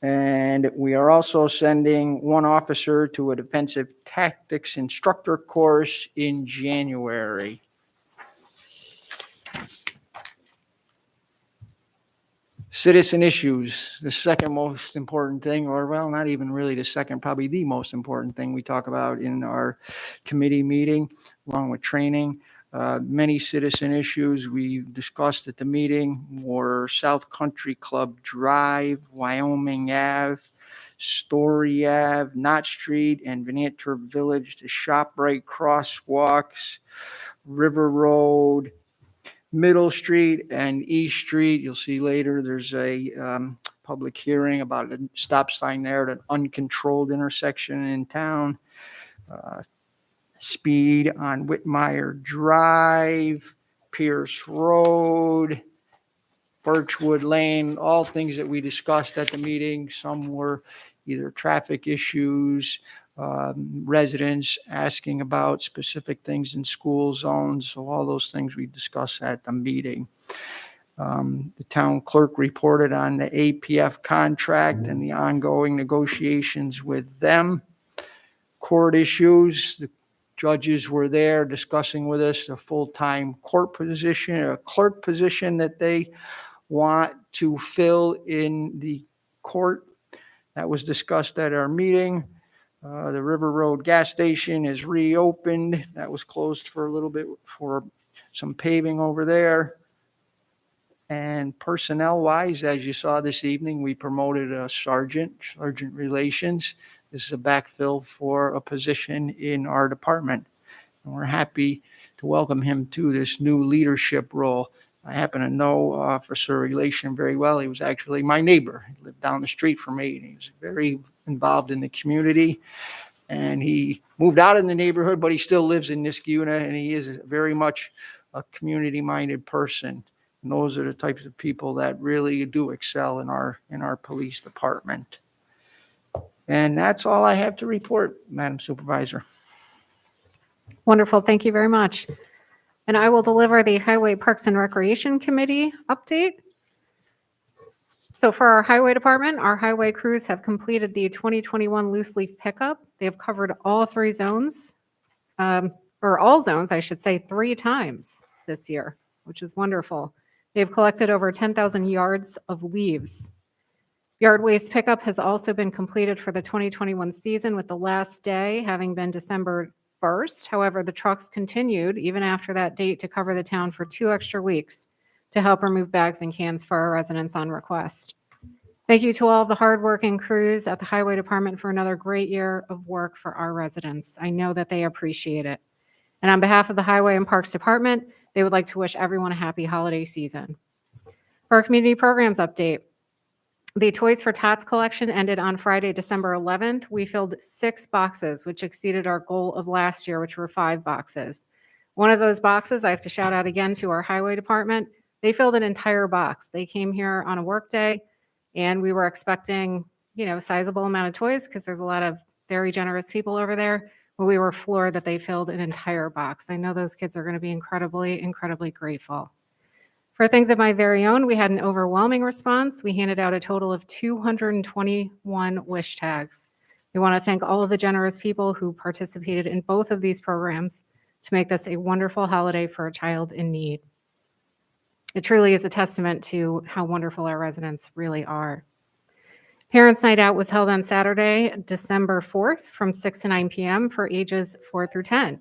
Speaker 7: And we are also sending one officer to a defensive tactics instructor course in January. Citizen issues, the second most important thing, or well, not even really the second, probably the most important thing we talk about in our committee meeting, along with training. Many citizen issues we discussed at the meeting were South Country Club Drive, Wyoming Ave, Story Ave, Knott Street, and Venator Village, the ShopRite crosswalks, River Road, Middle Street, and East Street. You'll see later there's a public hearing about a stop sign there at an uncontrolled intersection in town. speed on Whitmire Drive, Pierce Road, Birchwood Lane, all things that we discussed at the meeting. Some were either traffic issues, residents asking about specific things in school zones. So all those things we discussed at the meeting. The town clerk reported on the APF contract and the ongoing negotiations with them. Court issues, the judges were there discussing with us a full-time court position, a clerk position that they want to fill in the court. That was discussed at our meeting. The River Road gas station is reopened. That was closed for a little bit for some paving over there. And personnel-wise, as you saw this evening, we promoted a sergeant relations. This is a backfill for a position in our department. And we're happy to welcome him to this new leadership role. I happen to know Officer Relation very well. He was actually my neighbor. He lived down the street from me. And he was very involved in the community. And he moved out in the neighborhood, but he still lives in Niskayuna, and he is very much a community-minded person. And those are the types of people that really do excel in our police department. And that's all I have to report, Madam Supervisor.
Speaker 1: Wonderful. Thank you very much. And I will deliver the Highway Parks and Recreation Committee update. So for our highway department, our highway crews have completed the 2021 loose leaf pickup. They have covered all three zones, or all zones, I should say, 3 times this year, which is wonderful. They've collected over 10,000 yards of leaves. Yard waste pickup has also been completed for the 2021 season, with the last day having been December 1st. However, the trucks continued even after that date to cover the town for 2 extra weeks to help remove bags and cans for our residents on request. Thank you to all of the hardworking crews at the Highway Department for another great year of work for our residents. I know that they appreciate it. And on behalf of the Highway and Parks Department, they would like to wish everyone a happy holiday season. For our community programs update, the Toys for Tots collection ended on Friday, December 11th. We filled 6 boxes, which exceeded our goal of last year, which were 5 boxes. One of those boxes, I have to shout out again to our highway department. They filled an entire box. They came here on a work day, and we were expecting, a sizable amount of toys because there's a lot of very generous people over there. But we were floored that they filled an entire box. I know those kids are going to be incredibly, incredibly grateful. For things of my very own, we had an overwhelming response. We handed out a total of 221 wish tags. We want to thank all of the generous people who participated in both of these programs to make this a wonderful holiday for a child in need. It truly is a testament to how wonderful our residents really are. Parents' Night Out was held on Saturday, December 4th from 6 to 9 p.m. for ages 4 through 10.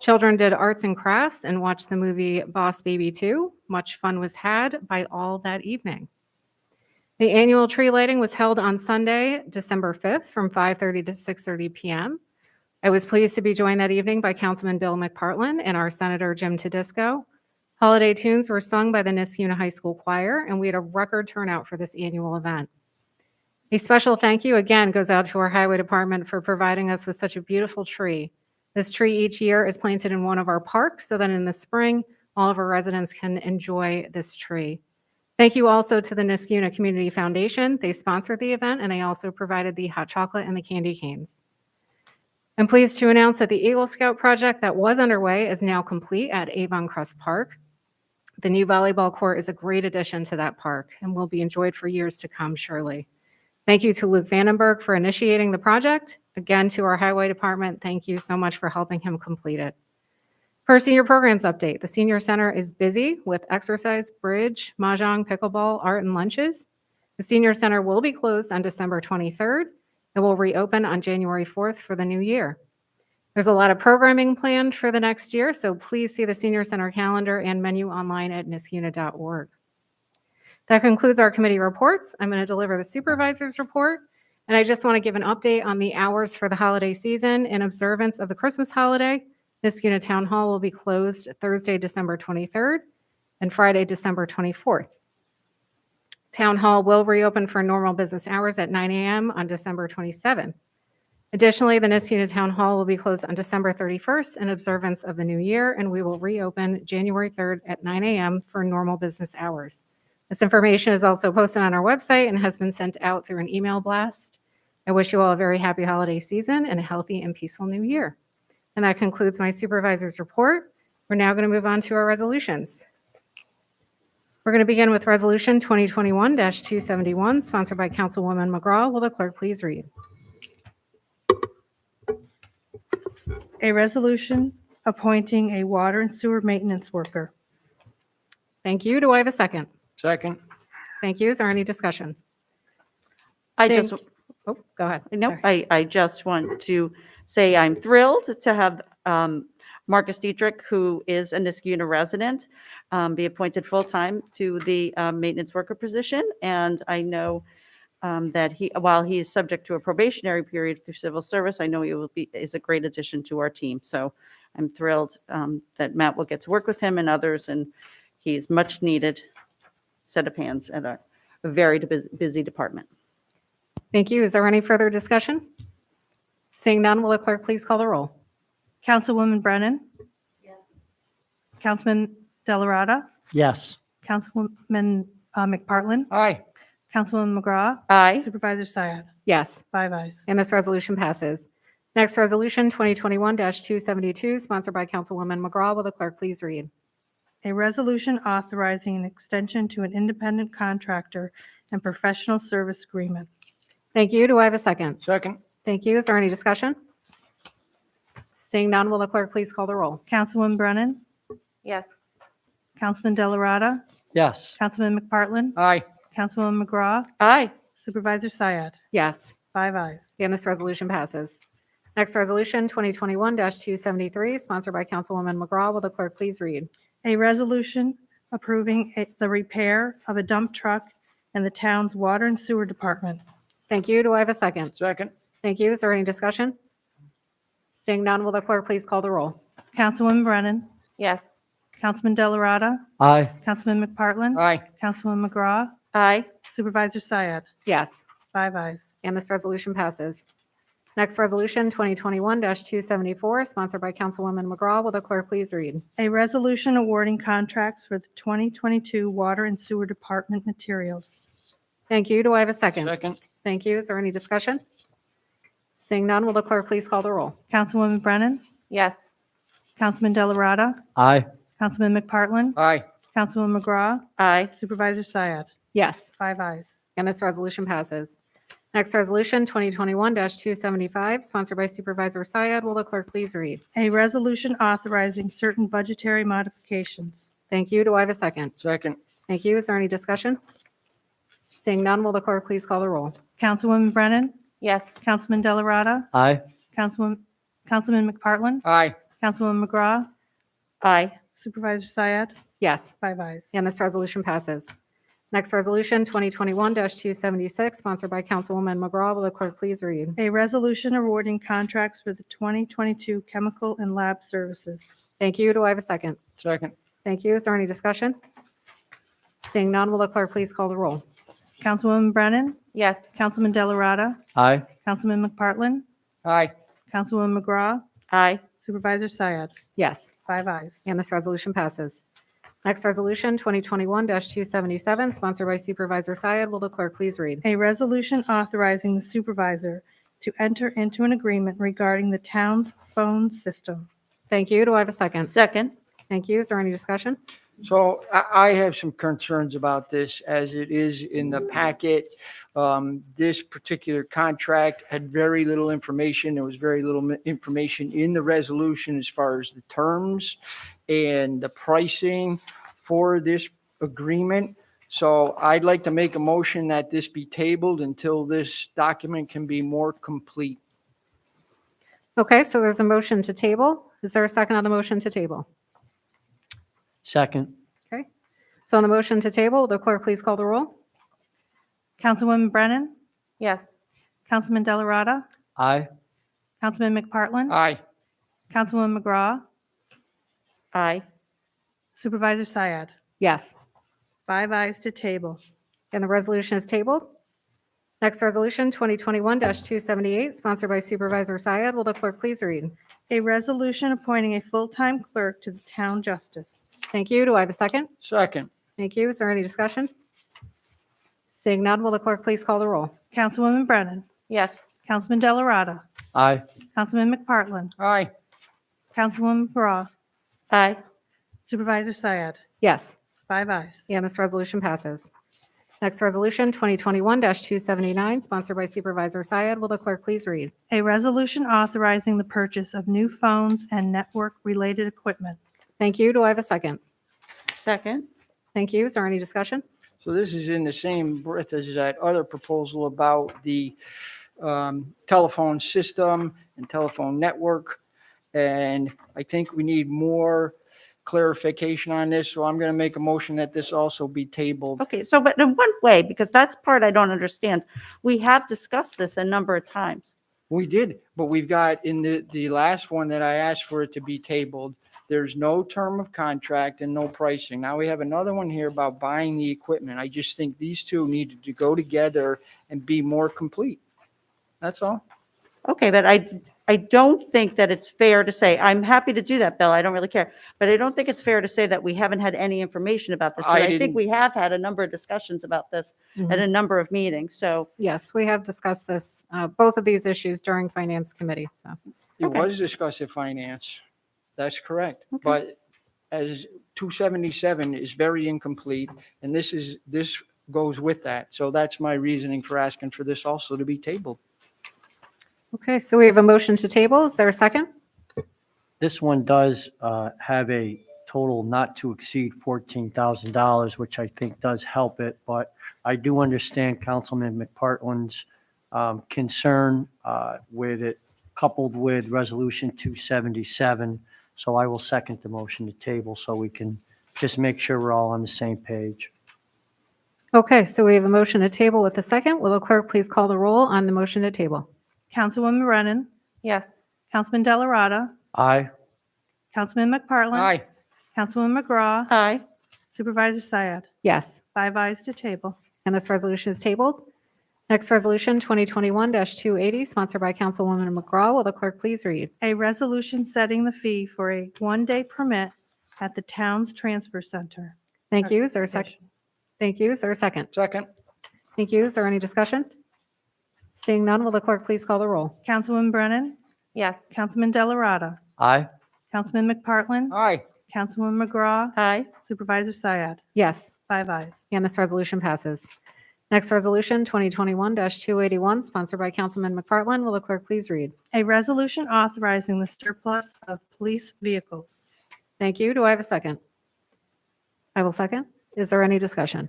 Speaker 1: Children did arts and crafts and watched the movie Boss Baby 2. Much fun was had by all that evening. The annual tree lighting was held on Sunday, December 5th from 5:30 to 6:30 p.m. I was pleased to be joined that evening by Councilman Bill McPartlin and our Senator Jim Tedisco. Holiday tunes were sung by the Niskayuna High School Choir, and we had a record turnout for this annual event. A special thank you again goes out to our Highway Department for providing us with such a beautiful tree. This tree each year is planted in one of our parks so that in the spring, all of our residents can enjoy this tree. Thank you also to the Niskayuna Community Foundation. They sponsored the event, and they also provided the hot chocolate and the candy canes. I'm pleased to announce that the Eagle Scout project that was underway is now complete at Avon Crest Park. The new volleyball court is a great addition to that park and will be enjoyed for years to come, surely. Thank you to Luke Vandenberg for initiating the project. Again, to our Highway Department, thank you so much for helping him complete it. For our senior programs update, the Senior Center is busy with exercise, bridge, mahjong, pickleball, art, and lunches. The Senior Center will be closed on December 23rd. It will reopen on January 4th for the new year. There's a lot of programming planned for the next year, so please see the Senior Center calendar and menu online at niskayuna.org. That concludes our committee reports. I'm going to deliver the supervisor's report, and I just want to give an update on the hours for the holiday season. In observance of the Christmas holiday, Niskayuna Town Hall will be closed Thursday, December 23rd and Friday, December 24th. Town Hall will reopen for normal business hours at 9 a.m. on December 27th. Additionally, the Niskuna Town Hall will be closed on December 31st in observance of the new year, and we will reopen January 3rd at 9 a.m. for normal business hours. This information is also posted on our website and has been sent out through an email blast. I wish you all a very happy holiday season and a healthy and peaceful new year. And that concludes my supervisor's report. We're now going to move on to our resolutions. We're going to begin with Resolution 2021-271, sponsored by Councilwoman McGraw. Will the clerk please read?
Speaker 14: A resolution appointing a water and sewer maintenance worker.
Speaker 1: Thank you. Do I have a second?
Speaker 7: Second.
Speaker 1: Thank you. Is there any discussion?
Speaker 2: I
Speaker 1: Seeing-
Speaker 2: just,
Speaker 1: Oh, go ahead.
Speaker 2: no,
Speaker 1: Sorry.
Speaker 2: I just want to say I'm thrilled to have Marcus Dietrich, who is a Niskuna resident, be appointed full-time to the maintenance worker position. And I know that while he is subject to a probationary period through civil service, I know he is a great addition to our team. So I'm thrilled that Matt will get to work with him and others, and he's much needed set of hands at a very busy department.
Speaker 1: Thank you. Is there any further discussion? Seeing none, will the clerk please call the roll?
Speaker 14: Councilwoman Brennan? Councilman Delarada?
Speaker 15: Yes.
Speaker 14: Councilwoman McPartlin?
Speaker 7: Aye.
Speaker 14: Councilwoman McGraw?
Speaker 2: Aye.
Speaker 14: Supervisor Syed?
Speaker 1: Yes,
Speaker 14: 5 ayes.
Speaker 1: and this resolution passes. Next resolution, 2021-272, sponsored by Councilwoman McGraw. Will the clerk please read?
Speaker 14: A resolution authorizing an extension to an independent contractor and professional service agreement.
Speaker 1: Thank you. Do I have a second?
Speaker 7: Second.
Speaker 1: Thank you. Is there any discussion? Seeing none, will the clerk please call the roll?
Speaker 14: Councilwoman Brennan?
Speaker 4: Yes.
Speaker 14: Councilman Delarada?
Speaker 15: Yes.
Speaker 14: Councilman McPartlin?
Speaker 7: Aye.
Speaker 14: Councilwoman McGraw?
Speaker 2: Aye.
Speaker 14: Supervisor Syed?
Speaker 1: Yes,
Speaker 14: 5 ayes.
Speaker 1: and this resolution passes. Next resolution, 2021-273, sponsored by Councilwoman McGraw. Will the clerk please read?
Speaker 14: A resolution approving the repair of a dump truck in the town's water and sewer department.
Speaker 1: Thank you. Do I have a second?
Speaker 7: Second.
Speaker 1: Thank you. Is there any discussion? Seeing none, will the clerk please call the roll?
Speaker 14: Councilwoman Brennan?
Speaker 4: Yes.
Speaker 14: Councilman Delarada?
Speaker 15: Aye.
Speaker 14: Councilman McPartlin?
Speaker 7: Aye.
Speaker 14: Councilwoman McGraw?
Speaker 2: Aye.
Speaker 14: Supervisor Syed?
Speaker 1: Yes,
Speaker 14: 5 ayes.
Speaker 1: and this resolution passes. Next resolution, 2021-274, sponsored by Councilwoman McGraw. Will the clerk please read?
Speaker 14: A resolution awarding contracts for the 2022 water and sewer department materials.
Speaker 1: Thank you. Do I have a second?
Speaker 7: Second.
Speaker 1: Thank you. Is there any discussion? Seeing none, will the clerk please call the roll?
Speaker 14: Councilwoman Brennan?
Speaker 4: Yes.
Speaker 14: Councilman Delarada?
Speaker 15: Aye.
Speaker 14: Councilman McPartlin?
Speaker 7: Aye.
Speaker 14: Councilwoman McGraw?
Speaker 2: Aye.
Speaker 14: Supervisor Syed?
Speaker 1: Yes,
Speaker 14: 5 ayes.
Speaker 1: and this resolution passes. Next resolution, 2021-275, sponsored by Supervisor Syed. Will the clerk please read?
Speaker 14: A resolution authorizing certain budgetary modifications.
Speaker 1: Thank you. Do I have a second?
Speaker 7: Second.
Speaker 1: Thank you. Is there any discussion? Seeing none, will the clerk please call the roll?
Speaker 14: Councilwoman Brennan?
Speaker 4: Yes.
Speaker 14: Councilman Delarada?
Speaker 15: Aye.
Speaker 14: Councilman McPartlin?
Speaker 7: Aye.
Speaker 14: Councilwoman McGraw?
Speaker 2: Aye.
Speaker 14: Supervisor Syed?
Speaker 1: Yes,
Speaker 14: 5 ayes.
Speaker 1: and this resolution passes. Next resolution, 2021-276, sponsored by Councilwoman McGraw. Will the clerk please read?
Speaker 14: A resolution awarding contracts for the 2022 chemical and lab services.
Speaker 1: Thank you. Do I have a second?
Speaker 7: Second.
Speaker 1: Thank you. Is there any discussion? Seeing none, will the clerk please call the roll?
Speaker 14: Councilwoman Brennan?
Speaker 4: Yes.
Speaker 14: Councilman Delarada?
Speaker 15: Aye.
Speaker 14: Councilman McPartlin?
Speaker 7: Aye.
Speaker 14: Councilwoman McGraw?
Speaker 2: Aye.
Speaker 14: Supervisor Syed?
Speaker 1: Yes,
Speaker 14: 5 ayes.
Speaker 1: and this resolution passes. Next resolution, 2021-277, sponsored by Supervisor Syed. Will the clerk please read?
Speaker 14: A resolution authorizing the supervisor to enter into an agreement regarding the town's phone system.
Speaker 1: Thank you. Do I have a second?
Speaker 2: Second.
Speaker 1: Thank you. Is there any discussion?
Speaker 7: So I have some concerns about this as it is in the packet. This particular contract had very little information. There was very little information in the resolution as far as the terms and the pricing for this agreement. So I'd like to make a motion that this be tabled until this document can be more complete.
Speaker 1: Okay, so there's a motion to table. Is there a second on the motion to table?
Speaker 15: Second.
Speaker 1: Okay, so on the motion to table, will the clerk please call the roll?
Speaker 14: Councilwoman Brennan?
Speaker 4: Yes.
Speaker 14: Councilman Delarada?
Speaker 15: Aye.
Speaker 14: Councilman McPartlin?
Speaker 7: Aye.
Speaker 14: Councilwoman McGraw?
Speaker 2: Aye.
Speaker 14: Supervisor Syed?
Speaker 1: Yes,
Speaker 14: 5 ayes to table.
Speaker 1: and the resolution is tabled. Next resolution, 2021-278, sponsored by Supervisor Syed. Will the clerk please read?
Speaker 14: A resolution appointing a full-time clerk to the town justice.
Speaker 1: Thank you. Do I have a second?
Speaker 7: Second.
Speaker 1: Thank you. Is there any discussion? Seeing none, will the clerk please call the roll?
Speaker 14: Councilwoman Brennan.
Speaker 4: Yes.
Speaker 14: Councilman Delarada.
Speaker 15: Aye.
Speaker 14: Councilman McPartlin.
Speaker 7: Aye.
Speaker 14: Councilwoman McGraw.
Speaker 2: Aye.
Speaker 14: Supervisor Syed.
Speaker 1: Yes.
Speaker 14: 5 ayes.
Speaker 1: And this resolution passes. Next resolution, 2021-279, sponsored by Supervisor Syed. Will the clerk please read?
Speaker 14: A resolution authorizing the purchase of new phones and network-related equipment.
Speaker 1: Thank you. Do I have a second?
Speaker 2: Second.
Speaker 1: Thank you. Is there any discussion?
Speaker 7: So this is in the same breath as that other proposal about the telephone system and telephone network. And I think we need more clarification on this, so I'm going to make a motion that this also be tabled.
Speaker 2: Okay, so but in one way, because that's part I don't understand. We have discussed this a number of times.
Speaker 7: We did, but we've got in the last one that I asked for it to be tabled, there's no term of contract and no pricing. Now we have another one here about buying the equipment. I just think these two needed to go together and be more complete. That's all.
Speaker 2: Okay, but I don't think that it's fair to say, I'm happy to do that, Bill, I don't really care. But I don't think it's fair to say that we haven't had any information about this. But I think
Speaker 7: didn't-
Speaker 2: we have had a number of discussions about this at a number of meetings, so.
Speaker 1: Yes, we have discussed this, both of these issues during Finance Committee. So,
Speaker 7: It
Speaker 2: Okay.
Speaker 7: was discussed at finance. That's correct. But as 277 is very incomplete, and this goes with that. So that's my reasoning for asking for this also to be tabled.
Speaker 1: okay, so we have a motion to table. Is there a second?
Speaker 15: This one does have a total not to exceed $14,000, which I think does help it. But I do understand Councilman McPartlin's concern with it, coupled with Resolution 277. So I will second the motion to table so we can just make sure we're all on the same page.
Speaker 1: Okay, so we have a motion to table with a second. Will the clerk please call the roll on the motion to table?
Speaker 14: Councilwoman Brennan.
Speaker 4: Yes.
Speaker 14: Councilman Delarada.
Speaker 15: Aye.
Speaker 14: Councilman McPartlin.
Speaker 7: Aye.
Speaker 14: Councilwoman McGraw.
Speaker 2: Aye.
Speaker 14: Supervisor Syed.
Speaker 1: Yes,
Speaker 14: 5 ayes to table.
Speaker 1: and this resolution is tabled. Next resolution, 2021-280, sponsored by Councilwoman McGraw. Will the clerk please read?
Speaker 14: A resolution setting the fee for a one-day permit at the town's transfer center.
Speaker 1: Thank you. Is there a second? Thank you. Is there a second?
Speaker 7: Second.
Speaker 1: Thank you. Is there any discussion? Seeing none, will the clerk please call the roll?
Speaker 14: Councilwoman Brennan.
Speaker 4: Yes.
Speaker 14: Councilman Delarada.
Speaker 15: Aye.
Speaker 14: Councilman McPartlin.
Speaker 7: Aye.
Speaker 14: Councilwoman McGraw.
Speaker 2: Aye.
Speaker 14: Supervisor Syed.
Speaker 1: Yes,
Speaker 14: 5 ayes.
Speaker 1: and this resolution passes. Next resolution, 2021-281, sponsored by Councilman McPartlin. Will the clerk please read?
Speaker 14: A resolution authorizing the surplus of police vehicles.
Speaker 1: Thank you. Do I have a second? I will second. Is there any discussion?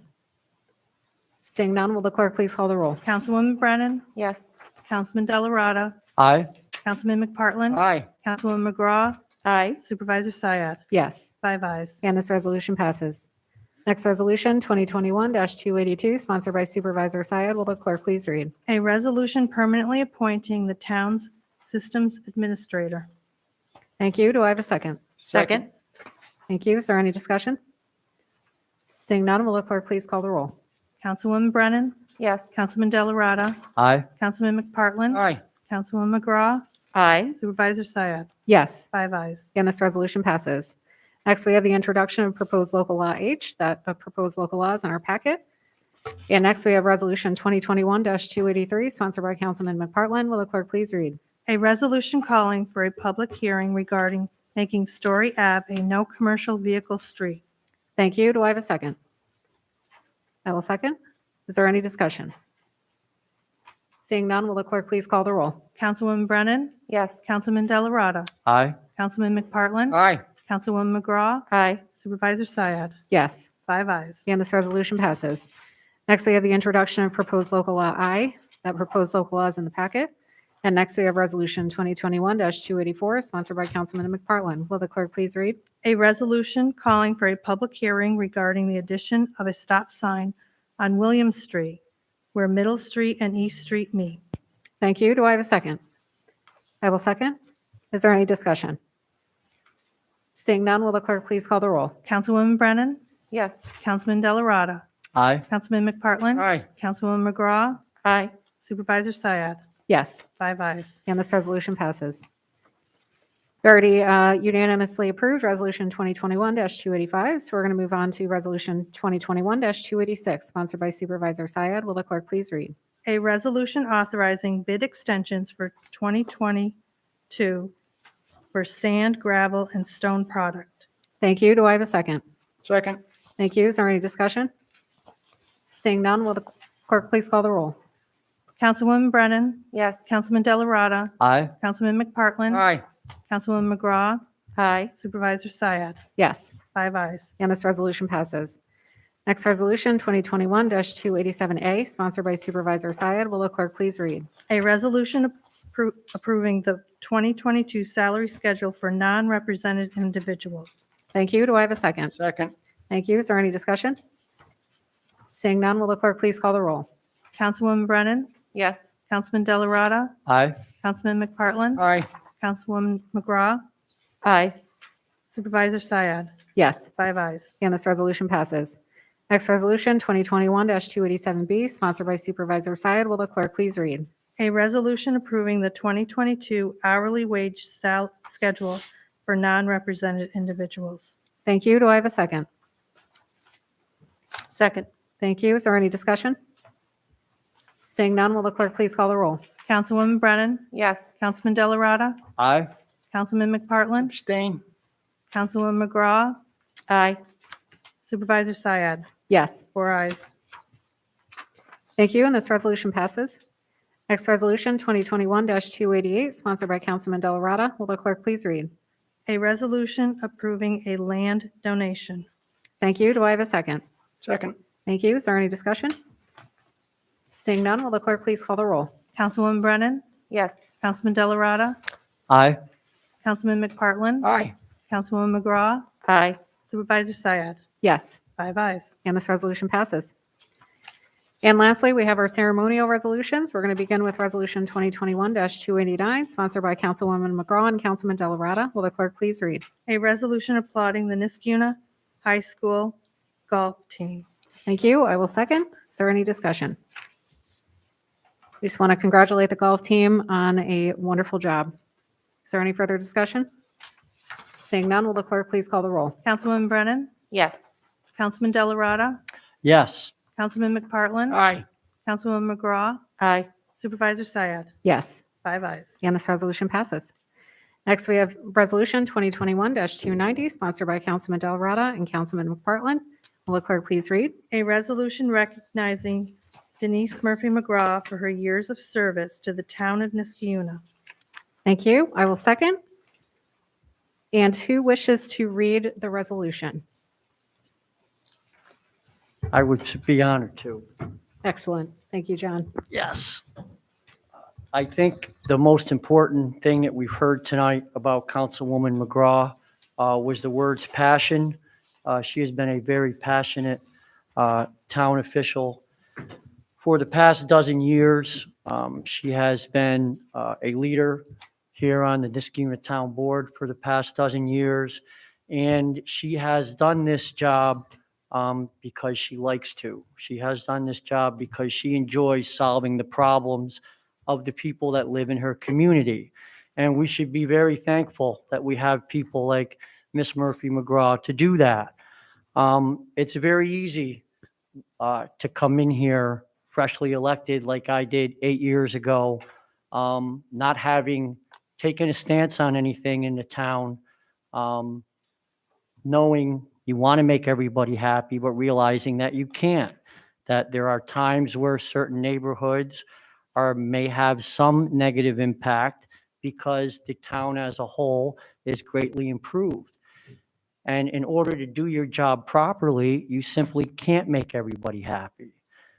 Speaker 1: Seeing none, will the clerk please call the roll?
Speaker 14: Councilwoman Brennan.
Speaker 4: Yes.
Speaker 14: Councilman Delarada.
Speaker 15: Aye.
Speaker 14: Councilman McPartlin.
Speaker 7: Aye.
Speaker 14: Councilwoman McGraw.
Speaker 2: Aye.
Speaker 14: Supervisor Syed.
Speaker 1: Yes,
Speaker 14: 5 ayes.
Speaker 1: and this resolution passes. Next resolution, 2021-282, sponsored by Supervisor Syed. Will the clerk please read?
Speaker 14: A resolution permanently appointing the town's systems administrator.
Speaker 1: Thank you. Do I have a second?
Speaker 2: Second.
Speaker 1: Thank you. Is there any discussion? Seeing none, will the clerk please call the roll?
Speaker 14: Councilwoman Brennan.
Speaker 4: Yes.
Speaker 14: Councilman Delarada.
Speaker 15: Aye.
Speaker 14: Councilman McPartlin.
Speaker 7: Aye.
Speaker 14: Councilwoman McGraw.
Speaker 2: Aye.
Speaker 14: Supervisor Syed.
Speaker 1: Yes,
Speaker 14: 5 ayes.
Speaker 1: and this resolution passes. Next, we have the introduction of proposed local law H, that proposed local laws in our packet. And next, we have resolution 2021-283, sponsored by Councilman McPartlin. Will the clerk please read?
Speaker 14: A resolution calling for a public hearing regarding making Story Ave a no commercial vehicle street.
Speaker 1: Thank you. Do I have a second? I will second. Is there any discussion? Seeing none, will the clerk please call the roll?
Speaker 14: Councilwoman Brennan.
Speaker 4: Yes.
Speaker 14: Councilman Delarada.
Speaker 15: Aye.
Speaker 14: Councilman McPartlin.
Speaker 7: Aye.
Speaker 14: Councilwoman McGraw.
Speaker 2: Aye.
Speaker 14: Supervisor Syed.
Speaker 1: Yes,
Speaker 14: 5 ayes.
Speaker 1: and this resolution passes. Next, we have the introduction of proposed local law I, that proposed local laws in the packet. And next, we have resolution 2021-284, sponsored by Councilman McPartlin. Will the clerk please read?
Speaker 14: A resolution calling for a public hearing regarding the addition of a stop sign on William Street, where Middle Street and East Street meet.
Speaker 1: Thank you. Do I have a second? I will second. Is there any discussion? Seeing none, will the clerk please call the roll?
Speaker 14: Councilwoman Brennan.
Speaker 4: Yes.
Speaker 14: Councilman Delarada.
Speaker 15: Aye.
Speaker 14: Councilman McPartlin.
Speaker 7: Aye.
Speaker 14: Councilwoman McGraw.
Speaker 2: Aye.
Speaker 14: Supervisor Syed,
Speaker 1: Yes.
Speaker 14: 5 ayes.
Speaker 1: And this resolution passes. We already unanimously approved Resolution 2021-285, so we're going to move on to Resolution 2021-286, sponsored by Supervisor Syed. Will the clerk please read?
Speaker 14: A resolution authorizing bid extensions for 2022 for sand, gravel, and stone product.
Speaker 1: Thank you. Do I have a second?
Speaker 7: Second.
Speaker 1: Thank you. Is there any discussion? Seeing none, will the clerk please call the roll?
Speaker 14: Councilwoman Brennan,
Speaker 4: Yes.
Speaker 14: Councilman Delarada,
Speaker 15: Aye.
Speaker 14: Councilman McPartlin,
Speaker 7: Aye.
Speaker 14: Councilwoman McGraw,
Speaker 8: Aye.
Speaker 14: Supervisor Syed,
Speaker 1: Yes.
Speaker 14: 5 ayes.
Speaker 1: And this resolution passes. Next resolution, 2021-287A, sponsored by Supervisor Syed. Will the clerk please read?
Speaker 14: A resolution approving the 2022 salary schedule for non-represented individuals.
Speaker 1: Thank you. Do I have a second?
Speaker 7: Second.
Speaker 1: Thank you. Is there any discussion? Seeing none, will the clerk please call the roll?
Speaker 14: Councilwoman Brennan,
Speaker 4: Yes.
Speaker 14: Councilman Delarada,
Speaker 15: Aye.
Speaker 14: Councilman McPartlin,
Speaker 7: Aye.
Speaker 14: Councilwoman McGraw,
Speaker 8: Aye.
Speaker 14: Supervisor Syed,
Speaker 1: Yes.
Speaker 14: 5 ayes.
Speaker 1: And this resolution passes. Next resolution, 2021-287B, sponsored by Supervisor Syed. Will the clerk please read?
Speaker 14: A resolution approving the 2022 hourly wage schedule for non-represented individuals.
Speaker 1: Thank you. Do I have a second?
Speaker 8: Second.
Speaker 1: Thank you. Is there any discussion? Seeing none, will the clerk please call the roll?
Speaker 14: Councilwoman Brennan,
Speaker 4: Yes.
Speaker 14: Councilman Delarada,
Speaker 15: Aye.
Speaker 14: Councilman McPartlin,
Speaker 7: Abstain.
Speaker 14: Councilwoman McGraw,
Speaker 8: Aye.
Speaker 14: Supervisor Syed,
Speaker 1: Yes.
Speaker 14: 4 ayes.
Speaker 1: Thank you. And this resolution passes. Next resolution, 2021-288, sponsored by Councilman Delarada. Will the clerk please read?
Speaker 14: A resolution approving a land donation.
Speaker 1: Thank you. Do I have a second?
Speaker 7: Second.
Speaker 1: Thank you. Is there any discussion? Seeing none, will the clerk please call the roll?
Speaker 14: Councilwoman Brennan,
Speaker 4: Yes.
Speaker 14: Councilman Delarada,
Speaker 15: Aye.
Speaker 14: Councilman McPartlin,
Speaker 7: Aye.
Speaker 14: Councilwoman McGraw,
Speaker 8: Aye.
Speaker 14: Supervisor Syed,
Speaker 1: Yes.
Speaker 14: 5 ayes.
Speaker 1: And this resolution passes. And lastly, we have our ceremonial resolutions. We're going to begin with Resolution 2021-289, sponsored by Councilwoman McGraw and Councilman Delarada. Will the clerk please read?
Speaker 14: A resolution applauding the Niskuna High School golf team.
Speaker 1: Thank you. I will second. Is there any discussion? We just want to congratulate the golf team on a wonderful job. Is there any further discussion? Seeing none, will the clerk please call the roll?
Speaker 14: Councilwoman Brennan,
Speaker 4: Yes.
Speaker 14: Councilman Delarada,
Speaker 15: Yes.
Speaker 14: Councilman McPartlin,
Speaker 7: Aye.
Speaker 14: Councilwoman McGraw,
Speaker 8: Aye.
Speaker 14: Supervisor Syed,
Speaker 1: Yes.
Speaker 14: 5 ayes.
Speaker 1: And this resolution passes. Next, we have Resolution 2021-290, sponsored by Councilman Delarada and Councilman McPartlin. Will the clerk please read?
Speaker 14: A resolution recognizing Denise Murphy McGraw for her years of service to the town of Niskuna.
Speaker 1: Thank you. I will second. And who wishes to read the resolution?
Speaker 15: I would be honored to.
Speaker 1: Excellent. Thank you, John.
Speaker 15: Yes. I think the most important thing that we've heard tonight about Councilwoman McGraw was the words passion. She has been a very passionate town official for the past dozen years. She has been a leader here on the Niskuna Town Board for the past dozen years, and she has done this job because she likes to. She has done this job because she enjoys solving the problems of the people that live in her community. And we should be very thankful that we have people like Miss Murphy McGraw to do that. It's very easy to come in here freshly elected like I did 8 years ago, not having taken a stance on anything in the town, knowing you want to make everybody happy, but realizing that you can't, that there are times where certain neighborhoods may have some negative impact because the town as a whole is greatly improved. And in order to do your job properly, you simply can't make everybody happy.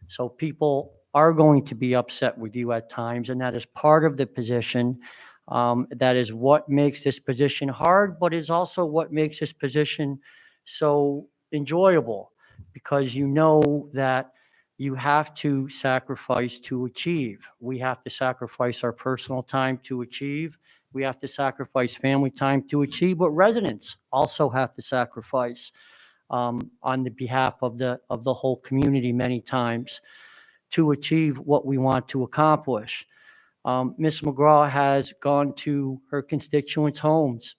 Speaker 15: So people are going to be upset with you at times, and that is part of the position. That is what makes this position hard, but is also what makes this position so enjoyable, because you know that you have to sacrifice to achieve. We have to sacrifice our personal time to achieve. We have to sacrifice family time to achieve, but residents also have to sacrifice on the behalf of the whole community many times. to achieve what we want to accomplish. Ms. McGraw has gone to her constituents' homes.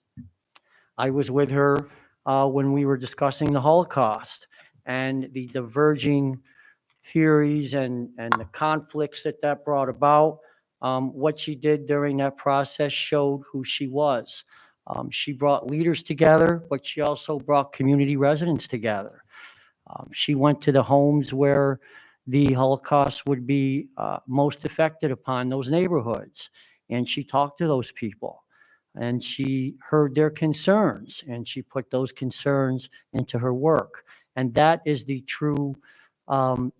Speaker 15: I was with her when we were discussing the Holocaust and the diverging theories and the conflicts that brought about. What she did during that process showed who she was. She brought leaders together, but she also brought community residents together. She went to the homes where the Holocaust would be most affected upon those neighborhoods. And she talked to those people and she heard their concerns and she put those concerns into her work. And that is the true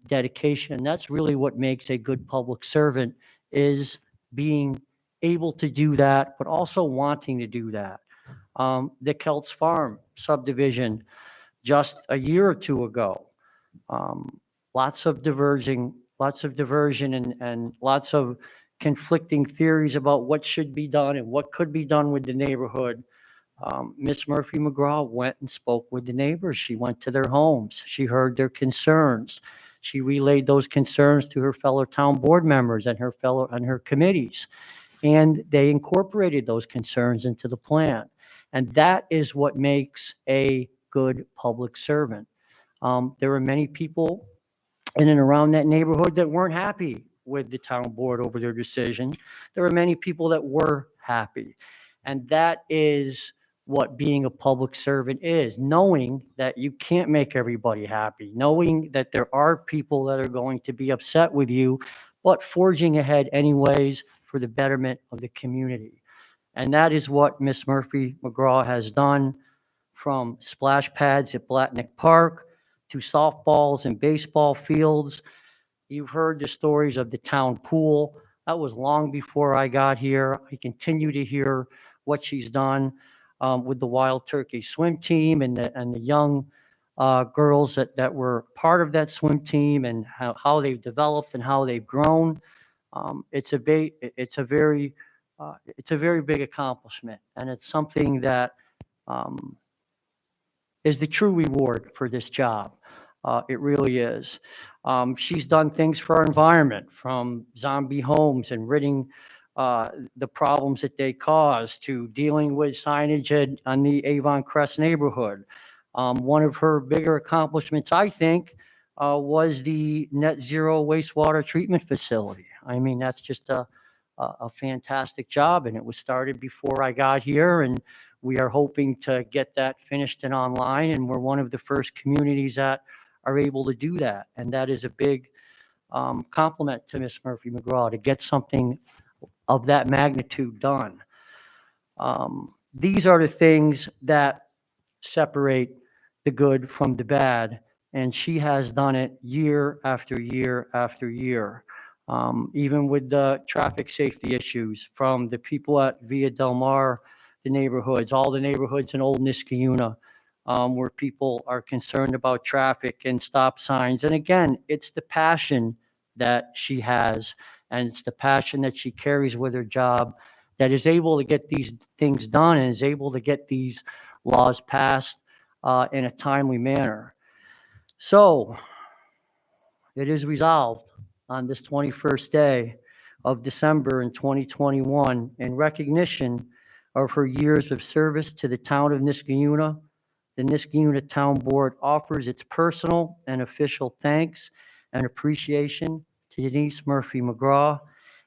Speaker 15: dedication. That's really what makes a good public servant, is being able to do that, but also wanting to do that. The Kelts Farm subdivision just a year or two ago, lots of diversion and lots of conflicting theories about what should be done and what could be done with the neighborhood. Miss Murphy McGraw went and spoke with the neighbors. She went to their homes. She heard their concerns. She relayed those concerns to her fellow town board members and her committees. And they incorporated those concerns into the plan. And that is what makes a good public servant. There were many people in and around that neighborhood that weren't happy with the town board over their decision. There were many people that were happy. And that is what being a public servant is, knowing that you can't make everybody happy, knowing that there are people that are going to be upset with you, but forging ahead anyways for the betterment of the community. And that is what Miss Murphy McGraw has done, from splash pads at Blatnick Park to softballs and baseball fields. You've heard the stories of the town pool. That was long before I got here. I continue to hear what she's done with the Wild Turkey swim team and the young girls that were part of that swim team, and how they've developed and how they've grown. It's a very big accomplishment, and it's something that is the true reward for this job. It really is. She's done things for our environment, from zombie homes and ridding the problems that they cause, to dealing with signage on the Avon Crest neighborhood. One of her bigger accomplishments, I think, was the net zero wastewater treatment facility. I mean, that's just a fantastic job, and it was started before I got here, and we are hoping to get that finished and online, and we're one of the first communities that are able to do that. And that is a big compliment to Miss Murphy McGraw, to get something of that magnitude done. These are the things that separate the good from the bad, and she has done it year after year after year. Even with the traffic safety issues, from the people at Via Del Mar, the neighborhoods, all the neighborhoods in Old Niskayuna, where people are concerned about traffic and stop signs. And again, it's the passion that she has, and it's the passion that she carries with her job, that is able to get these things done and is able to get these laws passed in a timely manner. So it is resolved on this 21st day of December in 2021, in recognition of her years of service to the town of Niskayuna. The Niskayuna Town Board offers its personal and official thanks and appreciation to Denise Murphy McGraw,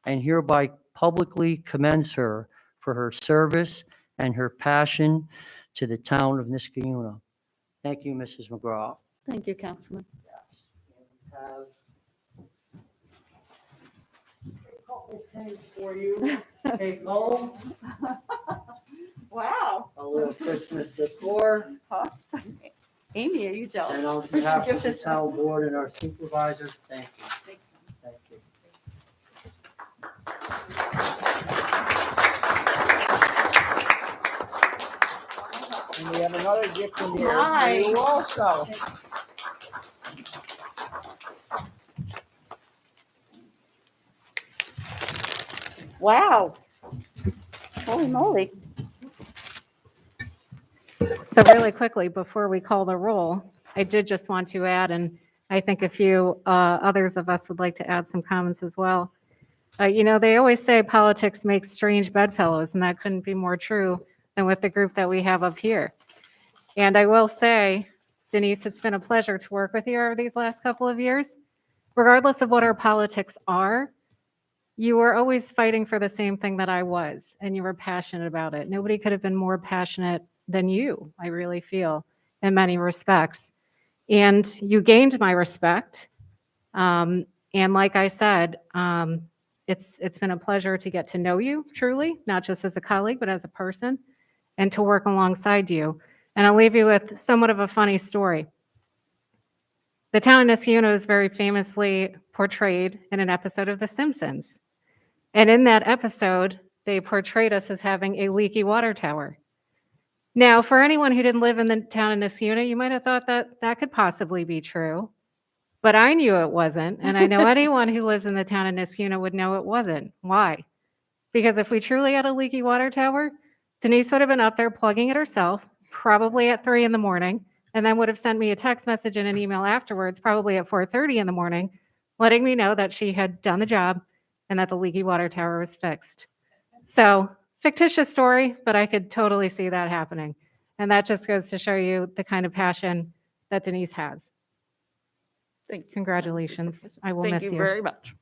Speaker 15: and hereby publicly commends her for her service and her passion to the town of Niskayuna. Thank you, Mrs. McGraw.
Speaker 10: Thank you, Councilman.
Speaker 15: Yes. And we have a couple things for you to take home.
Speaker 9: Wow.
Speaker 15: A little Christmas decor.
Speaker 9: Amy, are you jealous?
Speaker 15: And on behalf of the town board and our supervisor, thank you. Thank you.
Speaker 7: And we have another gift in here for
Speaker 9: Nice.
Speaker 7: you also.
Speaker 9: Wow. Holy moly.
Speaker 1: So really quickly, before we call the roll, I did just want to add, and I think a few others of us would like to add some comments as well. They always say politics makes strange bedfellows, and that couldn't be more true than with the group that we have up here. And I will say, Denise, it's been a pleasure to work with you over these last couple of years. Regardless of what our politics are, you were always fighting for the same thing that I was, and you were passionate about it. Nobody could have been more passionate than you, I really feel, in many respects. And you gained my respect. And like I said, it's been a pleasure to get to know you truly, not just as a colleague, but as a person, and to work alongside you. And I'll leave you with somewhat of a funny story. The town of Niskayuna is very famously portrayed in an episode of The Simpsons. And in that episode, they portrayed us as having a leaky water tower. Now, for anyone who didn't live in the town of Niskayuna, you might have thought that that could possibly be true. But I knew it wasn't, and I know anyone who lives in the town of Niskayuna would know it wasn't. Why? Because if we truly had a leaky water tower, Denise would have been up there plugging it herself, probably at 3 in the morning, and then would have sent me a text message and an email afterwards, probably at 4:30 in the morning, letting me know that she had done the job and that the leaky water tower was fixed. So, fictitious story, but I could totally see that happening. And that just goes to show you the kind of passion that Denise has.
Speaker 2: Thank you.
Speaker 1: Congratulations. I will
Speaker 2: Thank
Speaker 1: miss
Speaker 2: you
Speaker 1: you.
Speaker 2: very much.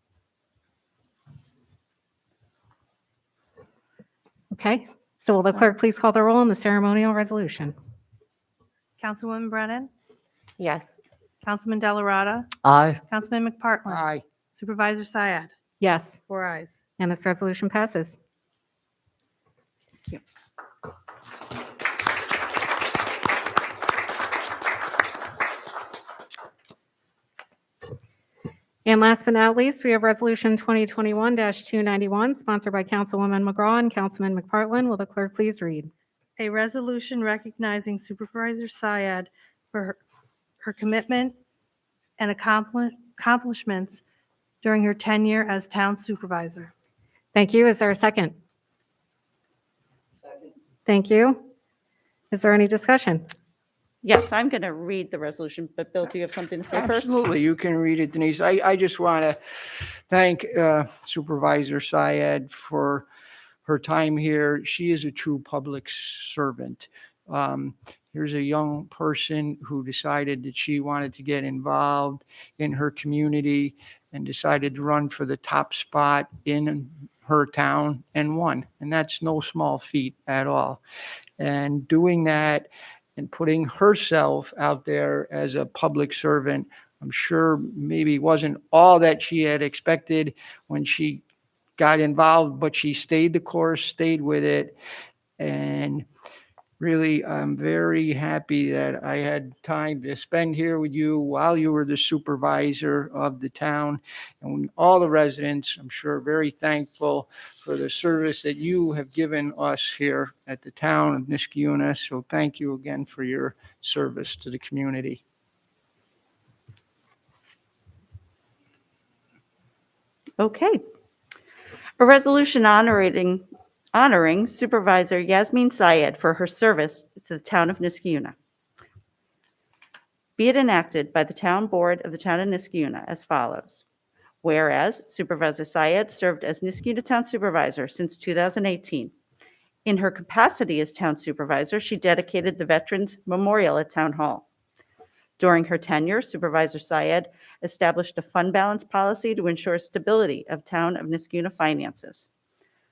Speaker 1: Okay, so will the clerk please call the roll on the ceremonial resolution?
Speaker 14: Councilwoman Brennan,
Speaker 4: Yes.
Speaker 14: Councilman Delarada,
Speaker 15: Aye.
Speaker 14: Councilman McPartlin.
Speaker 7: Aye.
Speaker 14: Supervisor Syed,
Speaker 1: Yes,
Speaker 14: 4 ayes.
Speaker 1: and this resolution passes.
Speaker 2: Thank you.
Speaker 1: And last but not least, we have Resolution 2021-291, sponsored by Councilwoman McGraw and Councilman McPartlin. Will the clerk please read?
Speaker 14: A resolution recognizing Supervisor Syed for her commitment and accomplishments during her tenure as town supervisor.
Speaker 1: Thank you. Is there a second?
Speaker 7: Second.
Speaker 1: Thank you. Is there any discussion?
Speaker 2: Yes, I'm going to read the resolution, but Bill, do you have something to say first?
Speaker 7: Absolutely, you can read it, Denise. I just want to thank Supervisor Syed for her time here. She is a true public servant. Here's a young person who decided that she wanted to get involved in her community and decided to run for the top spot in her town and won. And that's no small feat at all. And doing that and putting herself out there as a public servant, I'm sure maybe wasn't all that she had expected when she got involved, but she stayed the course, stayed with it. And really, I'm very happy that I had time to spend here with you while you were the supervisor of the town. And all the residents, I'm sure, very thankful for the service that you have given us here at the town of Niskayuna. So thank you again for your service to the community.
Speaker 2: Okay. A resolution honoring Supervisor Yasmin Syed for her service to the town of Niskayuna. Be it enacted by the Town Board of the Town of Niskayuna as follows. Whereas Supervisor Syed served as Niskayuna Town Supervisor since 2018. In her capacity as Town Supervisor, she dedicated the Veterans Memorial at Town Hall. During her tenure, Supervisor Syed established a fund balance policy to ensure stability of Town of Niskayuna finances.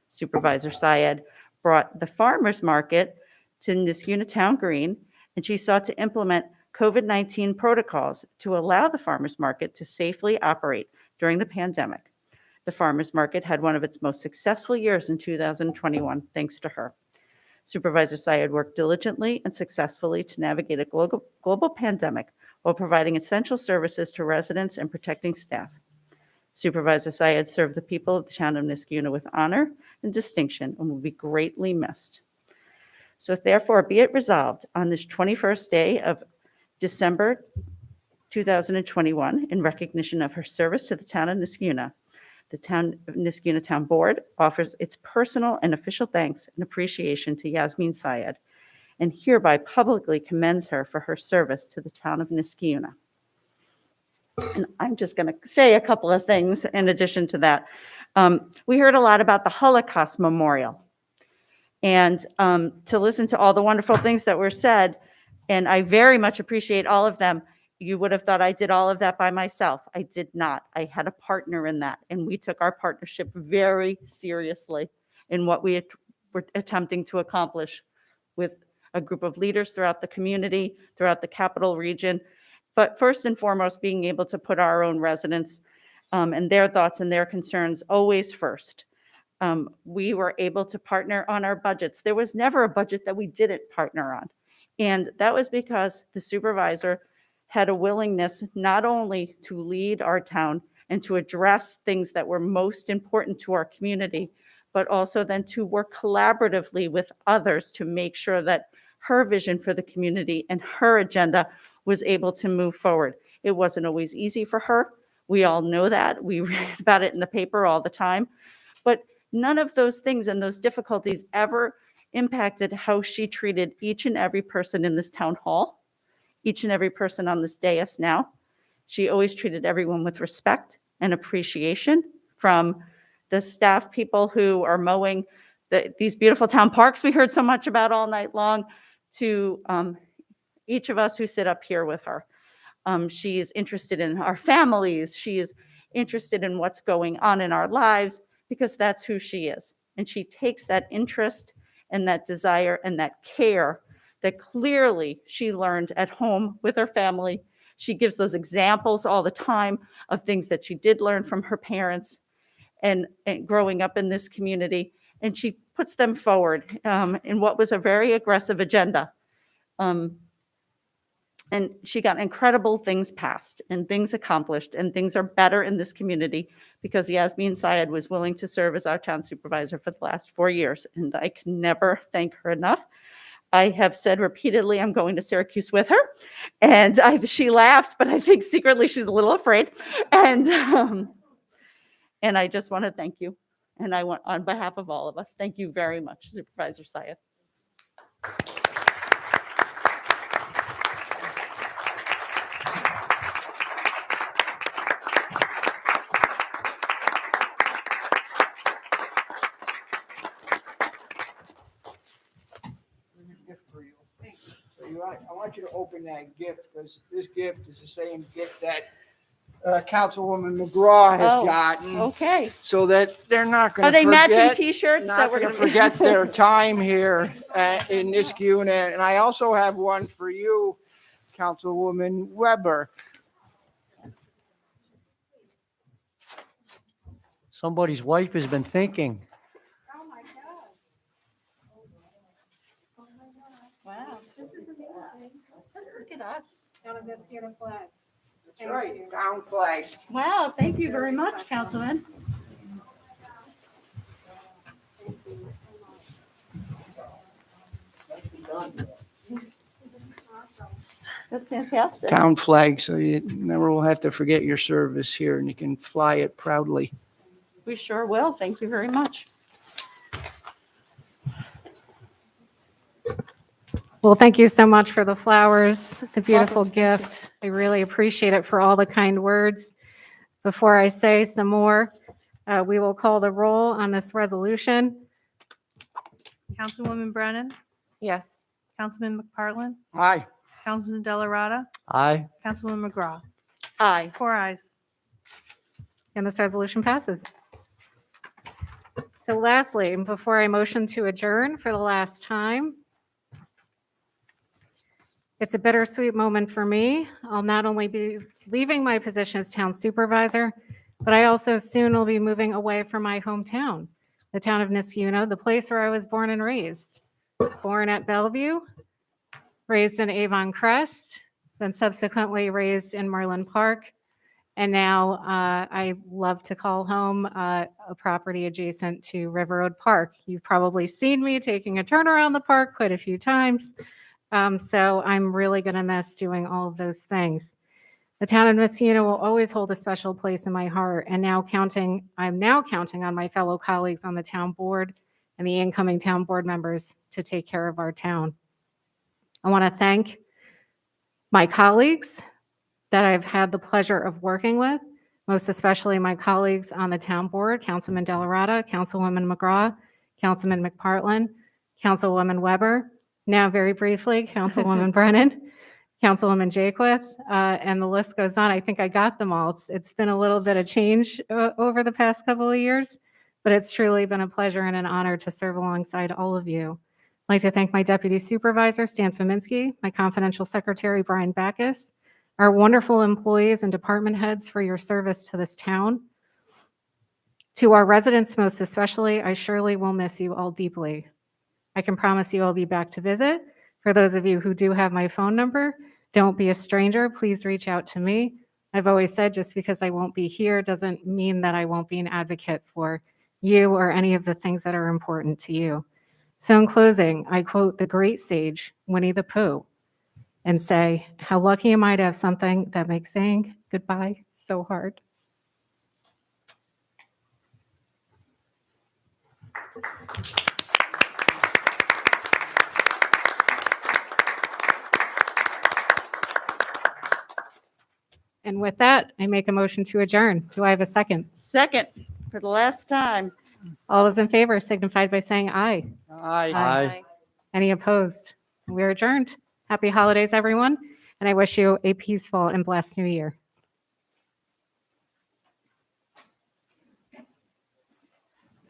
Speaker 2: Supervisor Syed brought the farmers market to Niskayuna Town Green, and she sought to implement COVID-19 protocols to allow the farmers market to safely operate during the pandemic. The farmers market had one of its most successful years in 2021, thanks to her. Supervisor Syed worked diligently and successfully to navigate a global pandemic while providing essential services to residents and protecting staff. Supervisor Syed served the people of the town of Niskayuna with honor and distinction and will be greatly missed. So therefore, be it resolved on this 21st day of December 2021, in recognition of her service to the town of Niskayuna, the town of Niskayuna Town Board offers its personal and official thanks and appreciation to Yasmin Syed, and hereby publicly commends her for her service to the town of Niskayuna. And I'm just going to say a couple of things in addition to that. We heard a lot about the Holocaust Memorial. And to listen to all the wonderful things that were said, and I very much appreciate all of them. You would have thought I did all of that by myself. I did not. I had a partner in that, and we took our partnership very seriously in what we were attempting to accomplish with a group of leaders throughout the community, throughout the capital region, but first and foremost, being able to put our own residents and their thoughts and their concerns always first. We were able to partner on our budgets. There was never a budget that we didn't partner on. And that was because the supervisor had a willingness not only to lead our town and to address things that were most important to our community, but also then to work collaboratively with others to make sure that her vision for the community and her agenda was able to move forward. It wasn't always easy for her. We all know that. We read about it in the paper all the time. But none of those things and those difficulties ever impacted how she treated each and every person in this town hall, each and every person on this dais now. She always treated everyone with respect and appreciation, from the staff people who are mowing these beautiful town parks we heard so much about all night long, to each of us who sit up here with her. She is interested in our families. She is interested in what's going on in our lives, because that's who she is. And she takes that interest and that desire and that care that clearly she learned at home with her family. She gives those examples all the time of things that she did learn from her parents and growing up in this community. And she puts them forward in what was a very aggressive agenda. And she got incredible things passed and things accomplished, and things are better in this community because Yasmin Syed was willing to serve as our town supervisor for the last 4 years. And I can never thank her enough. I have said repeatedly I'm going to Syracuse with her, and she laughs, but I think secretly she's a little afraid. And I just want to thank you. And I want, on behalf of all of us, thank you very much, Supervisor Syed.
Speaker 7: Gift for you. So I want you to open that gift, because this gift is the same gift that Councilwoman McGraw has gotten.
Speaker 2: Okay.
Speaker 7: So that they're not going
Speaker 2: Are
Speaker 7: to
Speaker 2: they
Speaker 7: forget.
Speaker 2: matching T-shirts
Speaker 7: Not
Speaker 2: that we're
Speaker 7: going to
Speaker 2: going
Speaker 7: forget their time here in Niskuna. And I also have one for you, Councilwoman Weber.
Speaker 15: Somebody's wife has been thinking.
Speaker 2: Wow. Look at us.
Speaker 7: That's right, town flag.
Speaker 2: Wow, thank you very much, Councilman. That's fantastic.
Speaker 7: Town flag, so you never will have to forget your service here, and you can fly it proudly.
Speaker 2: We sure will. Thank you very much.
Speaker 1: Well, thank you so much for the flowers, the beautiful
Speaker 2: Thank you.
Speaker 1: gift. I really appreciate it, for all the kind words. Before I say some more, we will call the roll on this resolution.
Speaker 14: Councilwoman Brennan,
Speaker 4: Yes.
Speaker 14: Councilman McPartlin,
Speaker 7: Aye.
Speaker 14: Councilman Delarada,
Speaker 15: Aye.
Speaker 14: Councilwoman McGraw.
Speaker 2: Aye.
Speaker 14: 4 ayes.
Speaker 1: And this resolution passes. So lastly, before I motion to adjourn for the last time, it's a bittersweet moment for me. I'll not only be leaving my position as town supervisor, but I also soon will be moving away from my hometown, the town of Niskuna, the place where I was born and raised. Born at Bellevue, raised in Avon Crest, then subsequently raised in Merlin Park. And now I love to call home a property adjacent to River Road Park. You've probably seen me taking a turn around the park quite a few times. So I'm really going to miss doing all of those things. The town of Niskuna will always hold a special place in my heart. And I'm now counting on my fellow colleagues on the town board and the incoming town board members to take care of our town. I want to thank my colleagues that I've had the pleasure of working with, most especially my colleagues on the town board, Councilman Delarada, Councilwoman McGraw, Councilman McPartlin, Councilwoman Weber, now very briefly, Councilwoman Brennan, Councilwoman Jakewith, and the list goes on. I think I got them all. It's been a little bit of change over the past couple of years, but it's truly been a pleasure and an honor to serve alongside all of you. I'd like to thank my Deputy Supervisor, Stan Faminsky, my confidential secretary, Brian Backus, our wonderful employees and department heads for your service to this town. To our residents most especially, I surely will miss you all deeply. I can promise you I'll be back to visit. For those of you who do have my phone number, don't be a stranger. Please reach out to me. I've always said just because I won't be here doesn't mean that I won't be an advocate for you or any of the things that are important to you. So in closing, I quote the great sage, Winnie the Pooh, and say, how lucky am I to have something that makes saying goodbye so hard. And with that, I make a motion to adjourn. Do I have a second?
Speaker 2: Second, for the last time.
Speaker 1: All those in favor signified by saying aye.
Speaker 7: Aye.
Speaker 15: Aye.
Speaker 1: Any opposed? We're adjourned. Happy holidays, everyone, and I wish you a peaceful and blessed new year.